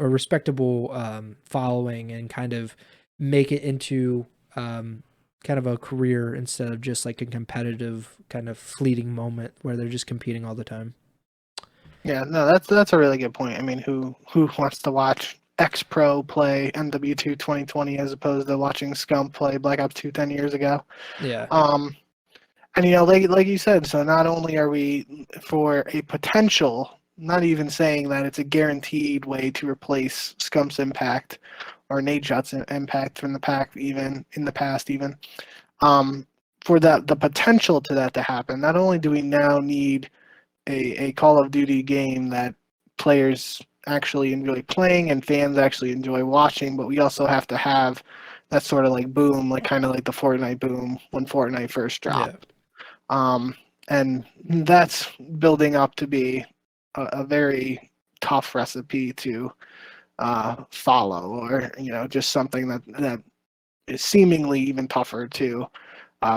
following and kind of make it into kind of a career instead of just like a competitive kind of fleeting moment where they're just competing all the time. Yeah, no, that's a really good point. I mean, who wants to watch X Pro play MW2 2020 as opposed to watching Scump play Black Ops 2 10 years ago? Yeah. And like you said, so not only are we for a potential, not even saying that it's a guaranteed way to replace Scump's impact or Nade Shot's impact from the pack, even in the past, even for that the potential to that to happen. Not only do we now need a Call of Duty game that players actually enjoy playing and fans actually enjoy watching, but we also have to have that sort of like boom, like kind of like the Fortnite boom when Fortnite first Yeah. dropped. And that's building up to be a very tough recipe to follow, or just something that is seemingly even tougher to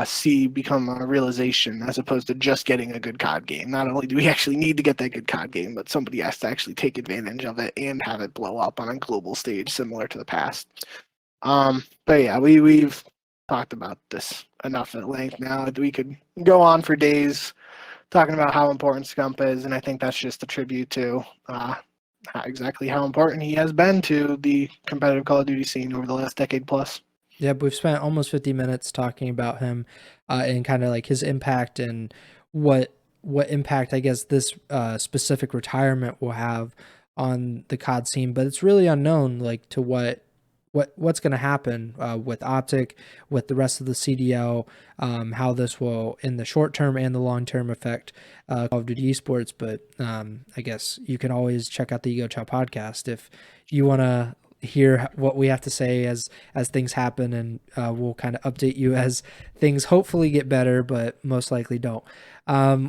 see become a realization as opposed to just getting a good COD game. Not only do we actually need to get that good COD game, but somebody has to actually take advantage of it and have it blow up on a global stage similar to the past. But yeah, we've talked about this enough at length now. We could go on for days talking about how important Scump is, and I think that's just a tribute to exactly how important he has been to the competitive Call of Duty scene over the last decade plus. Yep, we've spent almost 50 minutes talking about him and kind of like his impact and what impact I guess this specific retirement will have on the COD scene. But it's really unknown like to what's going to happen with OpTic, with the rest of the CDL, how this will in the short term and the long term affect Call of Duty Esports. But I guess you can always check out the Ego Chall podcast if you want to hear what we have to say as things happen, and we'll kind of update you as things hopefully get better, but most likely don't.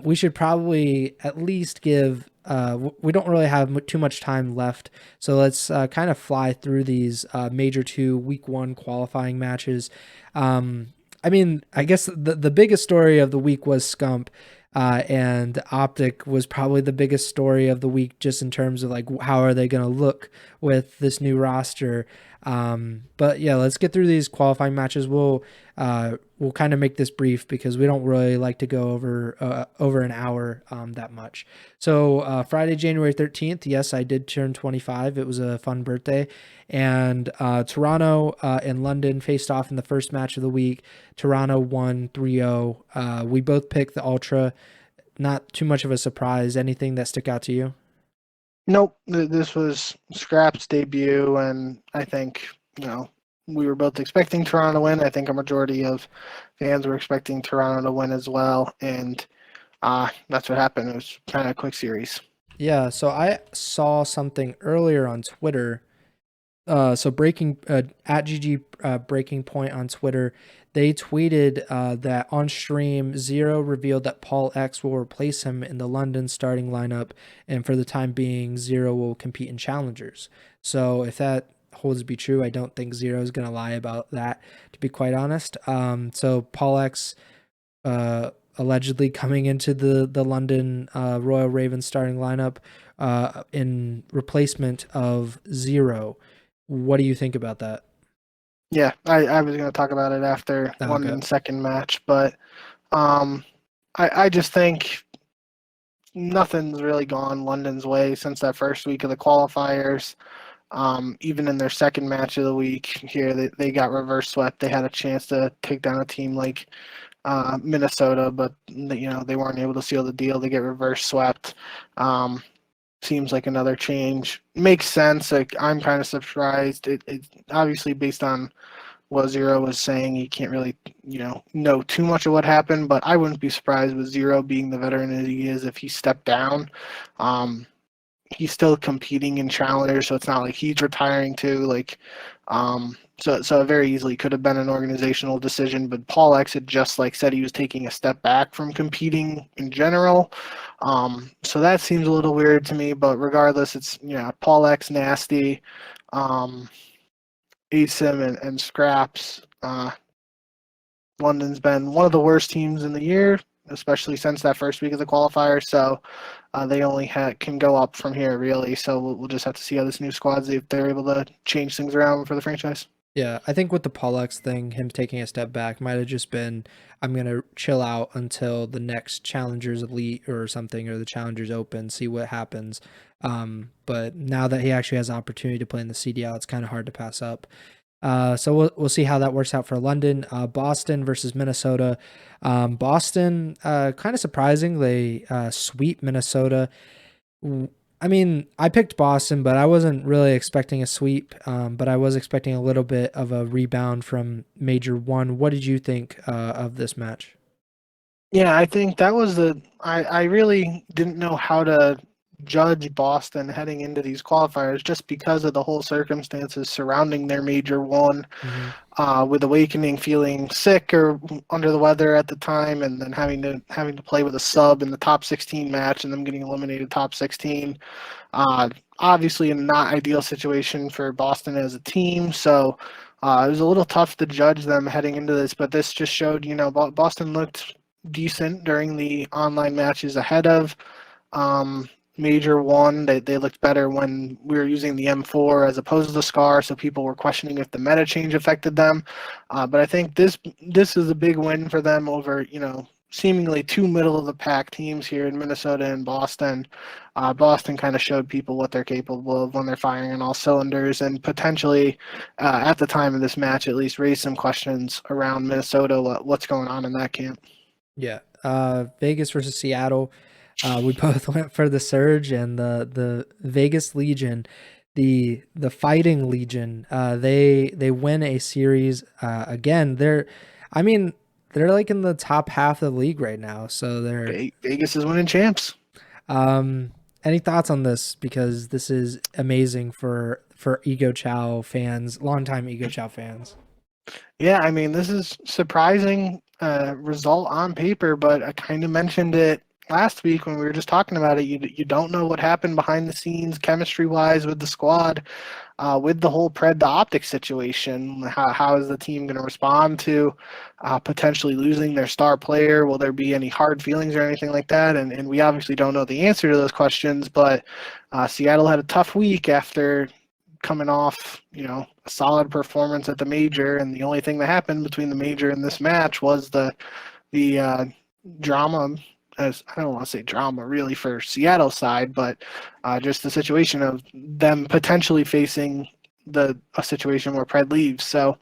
We should probably at least give we don't really have too much time left, so let's kind of fly through these major two week one qualifying matches. I mean, I guess the biggest story of the week was Scump. And OpTic was probably the biggest story of the week, just in terms of like how are they going to look with this new roster. But yeah, let's get through these qualifying matches. We'll kind of make this brief because we don't really like to go over an hour that much. So Friday, January 13th, yes, I did turn 25. It was a fun birthday. And Toronto and London faced off in the first match of the week. Toronto won 3-0. We both picked the Ultra. Not too much of a surprise. Anything that stuck out to you? Nope, this was Scrap's debut, and I think, we were both expecting Toronto to win. I think a majority of fans were expecting Toronto to win as well, and that's what happened. It was kind of a quick series. Yeah, so I saw something earlier on Twitter. So breaking at GG Breaking Point on Twitter, they tweeted that on stream, Zero revealed that Paul X will replace him in the London starting lineup, and for the time being, Zero will compete in challengers. So if that holds to be true, I don't think Zero is going to lie about that, to be quite honest. So Paul X allegedly coming into the London Royal Ravens starting lineup in replacement of Zero. What do you think about that? Yeah, I was going to talk about it after London's second match, but I just think nothing's really gone London's way since that first week of the qualifiers. Even in their second match of the week here, they got reverse swept. They had a chance to take down a team like Minnesota, but they weren't able to seal the deal. They get reverse swept. Seems like another change. Makes sense. Like, I'm kind of surprised. It obviously based on what Zero was saying, you can't really know too much of what happened, but I wouldn't be surprised with Zero being the veteran that he is if he stepped down. He's still competing in challengers, so it's not like he's retiring too. Like, so it very easily could have been an organizational decision. But Paul X had just said he was taking a step back from competing in general. So that seems a little weird to me. But regardless, it's Paul X nasty, ASIM and Scraps. London's been one of the worst teams in the year, especially since that first week of the qualifier. So they only can go up from here, really. So we'll just have to see how this new squad's, if they're able to change things around for the franchise. Yeah, I think with the Pollux thing, him taking a step back might have just been, I'm going to chill out until the next Challengers Elite or something, or the Challengers Open, see what happens. But now that he actually has the opportunity to play in the CDL, it's kind of hard to pass up. So we'll see how that works out for London. Boston versus Minnesota. Boston, kind of surprising. They sweep Minnesota. I mean, I picked Boston, but I wasn't really expecting a sweep. But I was expecting a little bit of a rebound from Major 1. What did you think of this match? Yeah, I think that was I really didn't know how to judge Boston heading into these qualifiers just because of the whole circumstances surrounding their Major 1. With Awakening feeling sick or under the weather at the time, and then having to play with a sub in the top 16 match, and them getting eliminated top 16. Obviously, a not ideal situation for Boston as a team. So it was a little tough to judge them heading into this. But this just showed, Boston looked decent during the online matches ahead of Major 1. They looked better when we were using the M4 as opposed to the Scar, so people were questioning if the meta change affected them. But I think this is a big win for them over, seemingly two middle of the pack teams here in Minnesota and Boston. Boston kind of showed people what they're capable of when they're firing on all cylinders, and potentially at the time of this match at least raised some questions around Minnesota, what's going on in that camp. Yeah. Vegas versus Seattle. We both went for the Surge, and the Vegas Legion, the Fighting Legion. They win a series again. They're like in the top half of the league right now. So Vegas is winning champs. Any thoughts on this? Because this is amazing for Ego Chall fans, longtime Ego Chall fans. Yeah, this is surprising result on paper, but I kind of mentioned it last week when we were just talking about it. You don't know what happened behind the scenes, chemistry wise, with the squad, with the whole Pred to OpTic situation. How is the team going to respond to potentially losing their star player? Will there be any hard feelings or anything like that? And we obviously don't know the answer to those questions. But Seattle had a tough week after coming off, a solid performance at the major, and the only thing that happened between the major and this match was the drama. As I don't want to say drama really for Seattle side, but just the situation of them potentially facing a situation where Pred leaves. So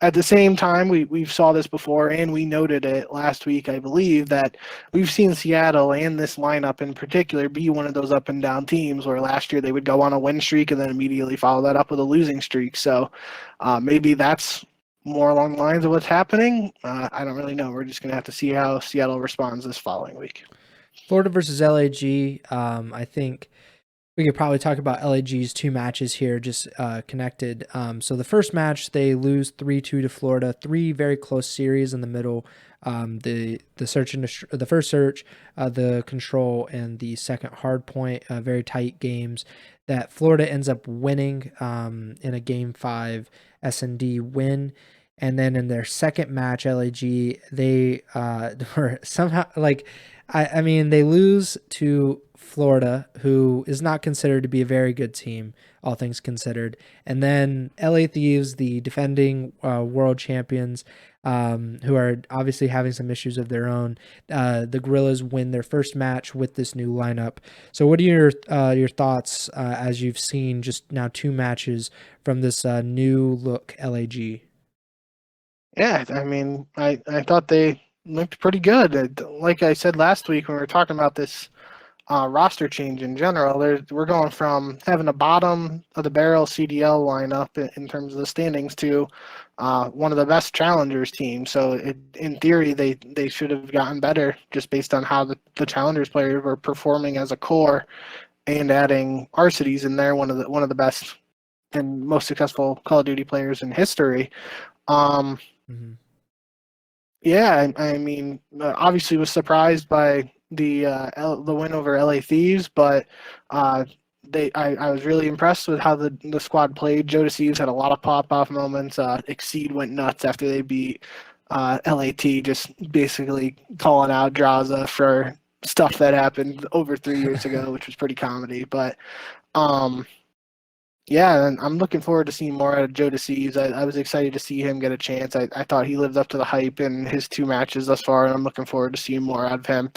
at the same time, we saw this before, and we noted it last week, I believe, that we've seen Seattle and this lineup in particular be one of those up and down teams where last year they would go on a win streak and then immediately follow that up with a losing streak. So maybe that's more along the lines of what's happening. I don't really know. We're just going to have to see how Seattle responds this following week. Florida versus LAG. I think we could probably talk about LAG's two matches here, just connected. So the first match, they lose 3-2 to Florida. Three very close series in the middle. The search and the first search, the control, and the second hard point. Very tight games that Florida ends up winning in a Game 5 S&D win. And then in their second match, LAG, they were somehow I mean, they lose to Florida, who is not considered to be a very good team, all things considered. And then LA Thieves, the defending world champions, who are obviously having some issues of their own. The Gorillas win their first match with this new lineup. So what are your thoughts as you've seen just now two matches from this new look LAG? Yeah, I mean, I thought they looked pretty good. Like I said last week when we were talking about this roster change in general, we're going from having a bottom of the barrel CDL lineup in terms of the standings to one of the best challengers teams. So in theory, they should have gotten better just based on how the challengers players were performing as a core, and adding Arcides in there, one of the best and most successful Call of Duty players in history. Mm-hmm. Yeah, I mean, obviously was surprised by the win over LA Thieves, but I was really impressed with how the squad played. Joe Deceives had a lot of pop off moments. Exceed went nuts after they beat LAT, just basically calling out Draza for stuff that happened over 3 years ago, which was pretty comedy. But yeah, and I'm looking forward to seeing more out of Joe Deceives. I was excited to see him get a chance. I thought he lived up to the hype in his two matches thus far, and I'm looking forward to seeing more out of him.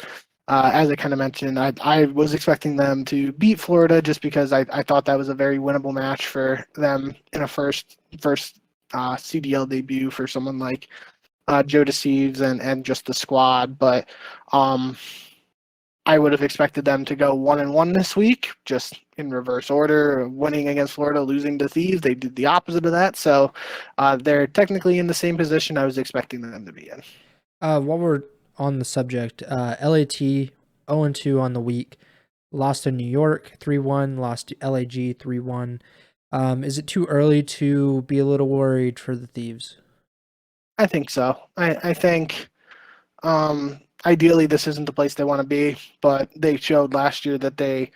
As I kind of mentioned, I was expecting them to beat Florida just because I thought that was a very winnable match for them in a first CDL debut for someone like Joe Deceives and just the squad. But I would have expected them to go 1-1 this week, just in reverse order, winning against Florida, losing to Thieves. They did the opposite of that. So they're technically in the same position I was expecting them to be in. While we're on the subject, LAT 0-2 on the week, lost to New York 3-1, lost to LAG 3-1. Is it too early to be a little worried for the Thieves? I think so. I think ideally this isn't the place they want to be, but they showed last year that they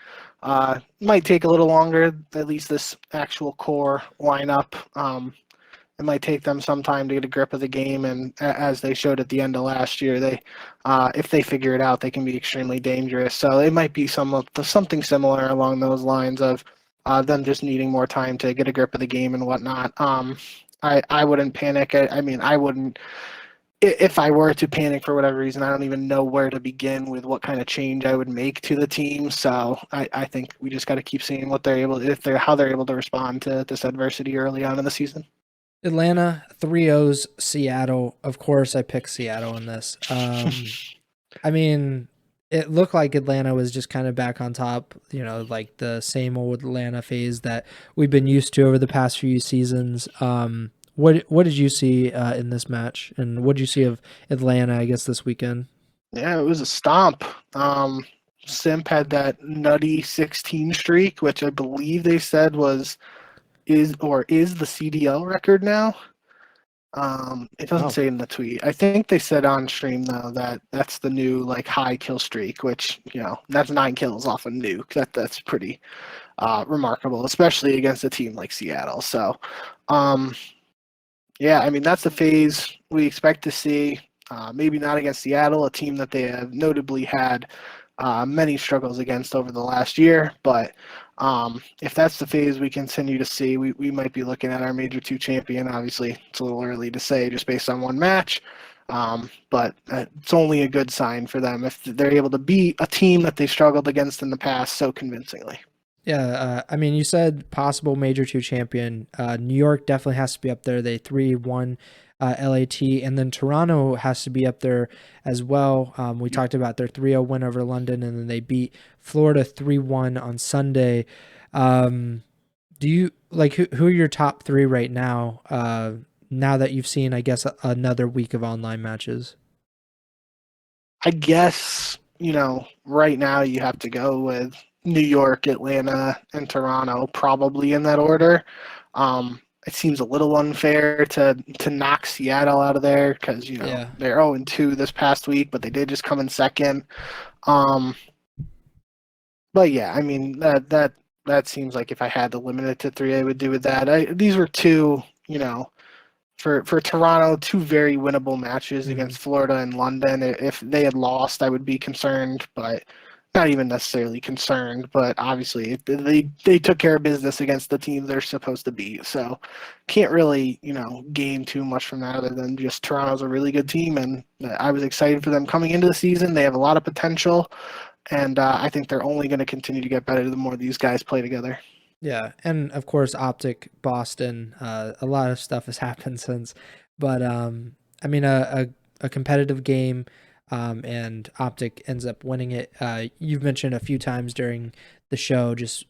might take a little longer, at least this actual core lineup. It might take them some time to get a grip of the game, and as they showed at the end of last year, if they figure it out, they can be extremely dangerous. So it might be something similar along those lines of them just needing more time to get a grip of the game and whatnot. I wouldn't panic. I mean, I wouldn't. If I were to panic for whatever reason, I don't even know where to begin with what kind of change I would make to the team. So I think we just got to keep seeing what how they're able to respond to this adversity early on in the season. Atlanta 3-0's Seattle. Of course, I picked Seattle in this. I mean, it looked like Atlanta was just kind of back on top, like the same old Atlanta phase that we've been used to over the past few seasons. What did you see in this match, and what did you see of Atlanta, I guess, this weekend? Yeah, it was a stomp. Simp had that nutty 16 streak, which I believe they said is the CDL record now. It doesn't Oh, say in the tweet. I think they said on stream though that that's the new like high kill streak, which that's 9 kills off a nuke. That's pretty remarkable, especially against a team like Seattle. So, um, yeah, I mean that's the phase we expect to see. Maybe not against Seattle, a team that they have notably had many struggles against over the last year. But if that's the phase we continue to see, we might be looking at our Major 2 champion. Obviously, it's a little early to say just based on one match. But it's only a good sign for them if they're able to beat a team that they struggled against in the past so convincingly. yeah. I mean, you said possible Major 2 champion. New York definitely has to be up there. They 3-1 LAT, and then Toronto has to be up there as well. We talked about their 3-0 win over London, and then they beat Florida 3-1 on Sunday. Do you like who are your top three right now? Now that you've seen, I guess, another week of online matches. I guess, right now you have to go with New York, Atlanta, and Toronto, probably in that order. It seems a little unfair to knock Seattle out of there because, Yeah. they're 0-2 this past week, but they did just come in second. Um, but yeah, I mean that seems like if I had to limit it to three, I would do with that. These were two, for Toronto, two very winnable matches Mhm. against Florida and London. If they had lost, I would be concerned, but not even necessarily concerned. But obviously, they took care of business against the team they're supposed to beat. So can't really gain too much from that other than just Toronto's a really good team, and I was excited for them coming into the season. They have a lot of potential, and I think they're only going to continue to get better the more these guys play together. Yeah, and of course, OpTic Boston. A lot of stuff has happened since, but I mean, a competitive game, and OpTic ends up winning it. You've mentioned a few times during the show, just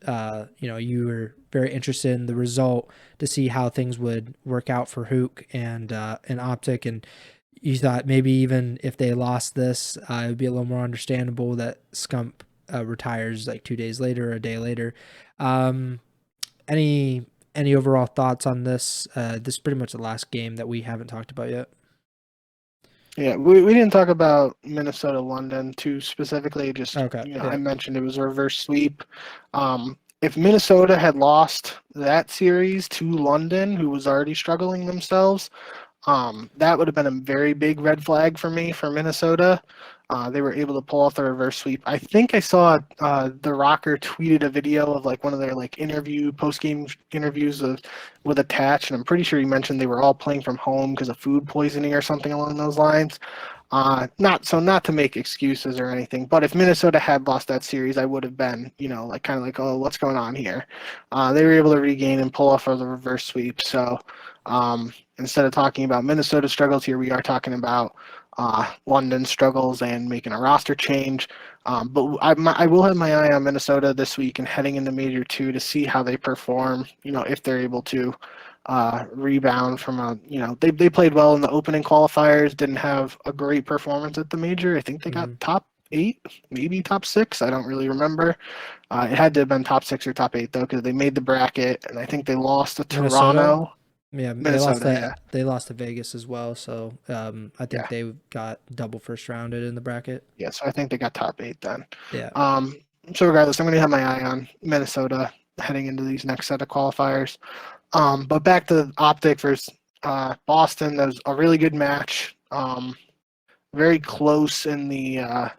you were very interested in the result to see how things would work out for Hook and OpTic, and you thought maybe even if they lost this, it would be a little more understandable that Scump retires like 2 days later or a day later. Um, any any overall thoughts on this? This is pretty much the last game that we haven't talked about yet. Yeah, we didn't talk about Minnesota London too specifically. Just Okay. I Yeah. mentioned it was a reverse sweep. If Minnesota had lost that series to London, who was already struggling themselves, that would have been a very big red flag for me for Minnesota. They were able to pull off the reverse sweep. I think I saw the Rocker tweeted a video of like one of their like post game interviews with Attach, and I'm pretty sure he mentioned they were all playing from home because of food poisoning or something along those lines. Not to make excuses or anything, but if Minnesota had lost that series, I would have been, like kind of like, oh, what's going on here? They were able to regain and pull off of the reverse sweep. So instead of talking about Minnesota struggles here, we are talking about London struggles and making a roster change. But I will have my eye on Minnesota this week and heading into Major 2 to see how they perform, if they're able to rebound from they played well in the opening qualifiers, didn't have a great performance at the major. I think they got Mhm. top 8, maybe top 6. I don't really remember. It had to have been top 6 or top 8 though, because they made the bracket, and I think they lost to Minnesota. Toronto. Yeah, Minnesota, yeah, they lost to Vegas as well. So I think yeah, they got double first rounded in the bracket. yeah. So I think they got top 8 then. Yeah. Um, so regardless, I'm going to have my eye on Minnesota heading into these next set of qualifiers. But back to OpTic versus Boston, that was a really good match. Very close in the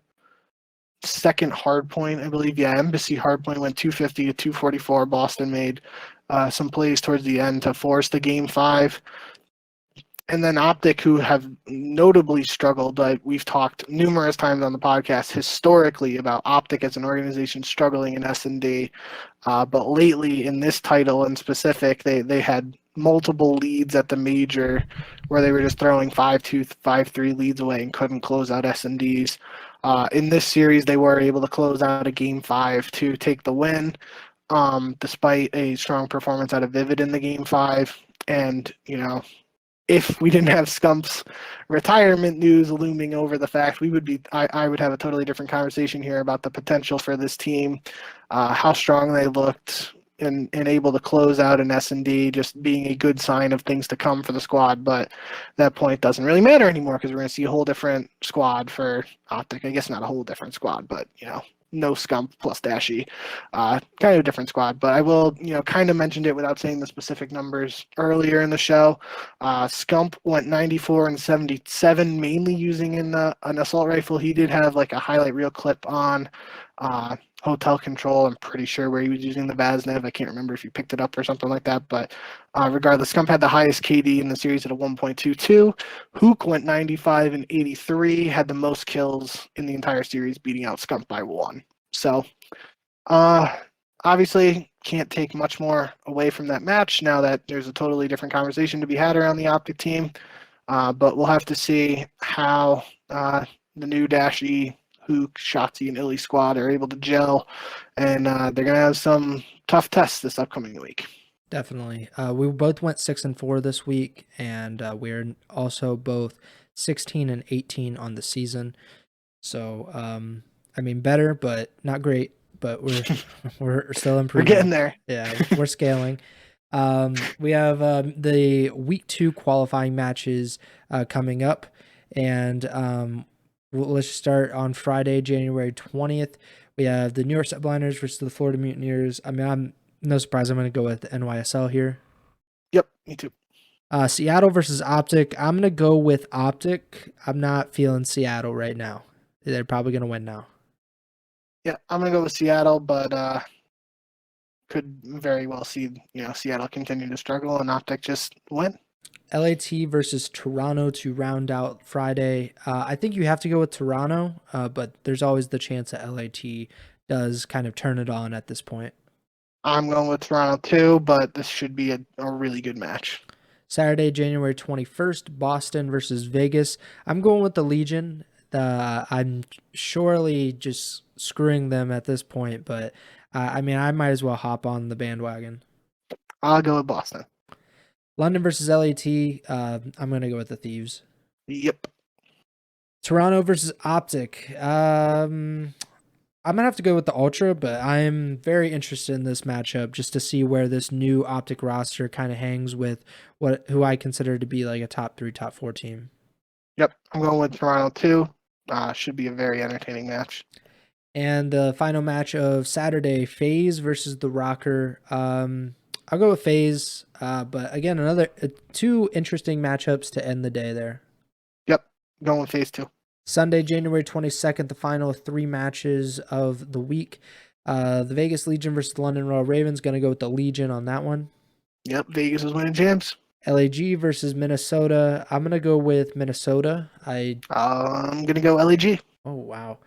second hard point, I believe. Yeah, Embassy hard point went 250 to 244. Boston made some plays towards the end to force the game 5. And then OpTic, who have notably struggled. We've talked numerous times on the podcast historically about OpTic as an organization struggling in S&D. But lately in this title in specific, they had multiple leads at the major where they were just throwing 5-2, 5-3 leads away and couldn't close out S&Ds. In this series, they were able to close out a game 5 to take the win, despite a strong performance out of Vivid in the game 5. And, if we didn't have Scump's retirement news looming over the fact, I would have a totally different conversation here about the potential for this team, how strong they looked and able to close out an S&D, just being a good sign of things to come for the squad. But that point doesn't really matter anymore because we're going to see a whole different squad for OpTic. I guess not a whole different squad, but no Scump plus Dashy, kind of a different squad. But I will, kind of mentioned it without saying the specific numbers earlier in the show. Scump went 94 and 77, mainly using an assault rifle. He did have like a highlight reel clip on Hotel Control. I'm pretty sure where he was using the Vaznev. I can't remember if you picked it up or something like that. But regardless, Scump had the highest KD in the series at a 1.22. Hook went 95 and 83, had the most kills in the entire series, beating out Scump by 1. So obviously can't take much more away from that match now that there's a totally different conversation to be had around the OpTic team. But we'll have to see how the new Dashy, Hook, Shotzi, and Illy squad are able to gel, and they're going to have some tough tests this upcoming week. Definitely. We both went 6-4 this week, and we're also both 16 and 18 on the season. So, I mean, better, but not great. But we're still improving. We're getting there. Yeah, we're scaling. We have the week 2 qualifying matches coming up, and let's start on Friday, January 20th. We have the New York Subliners versus the Florida Mutineers. I mean, I'm no surprise. I'm going to go with the NYSL here. Yep, me too. Seattle versus OpTic. I'm going to go with OpTic. I'm not feeling Seattle right now. They're probably going to win now. Yeah, I'm going to go with Seattle, but could very well see Seattle continue to struggle and OpTic just win. LAT versus Toronto to round out Friday. I think you have to go with Toronto, but there's always the chance that LAT does kind of turn it on at this point. I'm going with Toronto too, but this should be a really good match. Saturday, January 21st, Boston versus Vegas. I'm going with the Legion. I'm surely just screwing them at this point, but I mean, I might as well hop on the bandwagon. I'll go with Boston. London versus LAT. I'm going to go with the Thieves. Yep. Toronto versus OpTic. I'm going to have to go with the Ultra, but I'm very interested in this matchup just to see where this new OpTic roster kind of hangs with who I consider to be like a top 3, top 4 team. Yep. I'm going with Toronto too. Should be a very entertaining match. And the final match of Saturday, FaZe versus the Rocker. I'll go with FaZe, but again, another 2 interesting matchups to end the day there. Yep, going with FaZe too. Sunday, January 22nd, the final 3 matches of the week. The Vegas Legion versus the London Royal Ravens. Going to go with the Legion on that one. Yep, Vegas is winning champs. LAG versus Minnesota. I'm going to go with Minnesota. I'm going to go LAG. Oh, wow.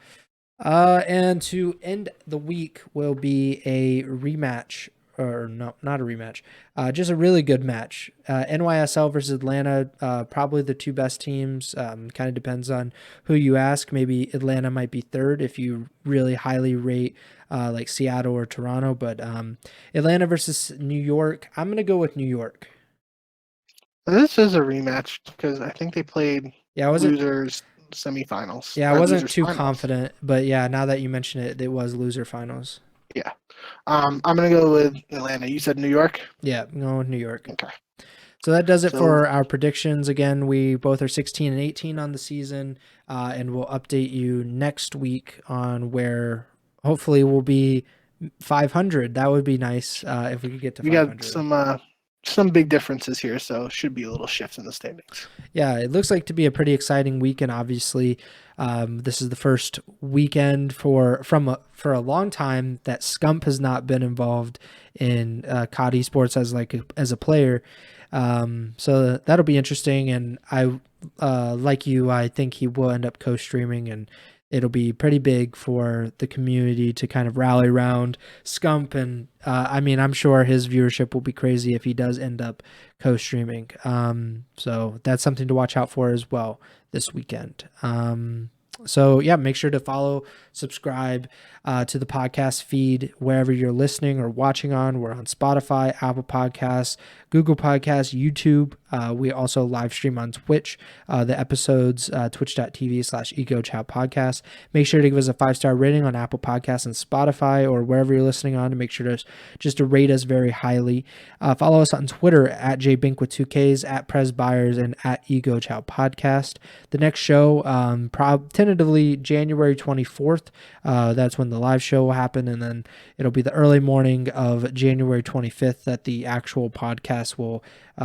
And to end the week will be a rematch. Or no, not a rematch. Just a really good match. NYSL versus Atlanta, probably the 2 best teams. Kind of depends on who you ask. Maybe Atlanta might be 3rd if you really highly rate like Seattle or Toronto. But Atlanta versus New York, I'm going to go with New York. This is a rematch because I think they played losers semifinals. Yeah, I wasn't too confident. But yeah, now that you mention it, it was loser finals. Yeah. I'm going to go with Atlanta. You said New York? Yeah, I'm going with New York. Okay. So that does it for our predictions. Again, we both are 16 and 18 on the season, and we'll update you next week on where hopefully we'll be 500. That would be nice if we could get to 500. We got some big differences here, so should be a little shift in the standings. Yeah, it looks like to be a pretty exciting weekend. Obviously, this is the first weekend for a long time that Scump has not been involved in COD Esports as a player. So that'll be interesting, and I like you. I think he will end up co-streaming, and it'll be pretty big for the community to kind of rally around Scump. And I mean, I'm sure his viewership will be crazy if he does end up co-streaming. So that's something to watch out for as well this weekend. So yeah, make sure to follow, subscribe to the podcast feed wherever you're listening or watching on. We're on Spotify, Apple Podcasts, Google Podcasts, YouTube. We also live stream on Twitch. The episodes, twitch.tv/Ego Chall Podcast. Make sure to give us a 5-star rating on Apple Podcasts and Spotify or wherever you're listening on, to make sure to rate us very highly. Follow us on Twitter at JBink with 2Ks, at Pres Byers, and at Ego Chall Podcast. The next show, tentatively January 24th. That's when the live show will happen, and then it'll be the early morning of January 25th that the actual podcast will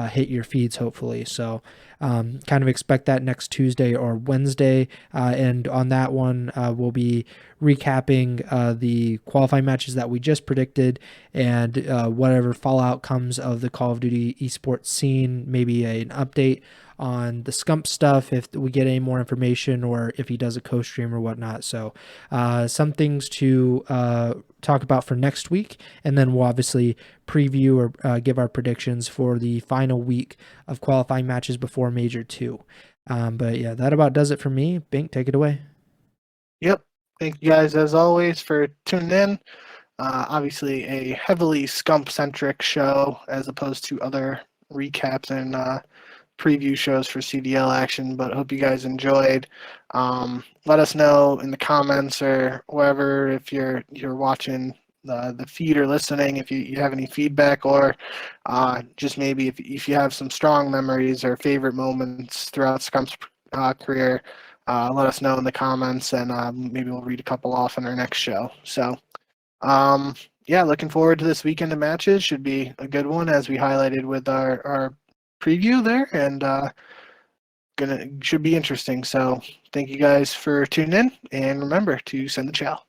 hit your feeds, hopefully. So kind of expect that next Tuesday or Wednesday. And on that one, we'll be recapping the qualifying matches that we just predicted, and whatever fallout comes of the Call of Duty esports scene, maybe an update on the Scump stuff if we get any more information, or if he does a co-stream or whatnot. So some things to talk about for next week, and then we'll obviously preview or give our predictions for the final week of qualifying matches before Major 2. But yeah, that about does it for me. Bink, take it away. Yep. Thank you guys, as always, for tuning in. Obviously, a heavily Scump-centric show as opposed to other recaps and preview shows for CDL action, but hope you guys enjoyed. Let us know in the comments or wherever, if you're watching the feed or listening, if you have any feedback, or just maybe if you have some strong memories or favorite moments throughout Scump's career. Let us know in the comments, and maybe we'll read a couple off in our next show. So yeah, looking forward to this weekend of matches. Should be a good one, as we highlighted with our preview there, and should be interesting. So thank you guys for tuning in, and remember to send the chow.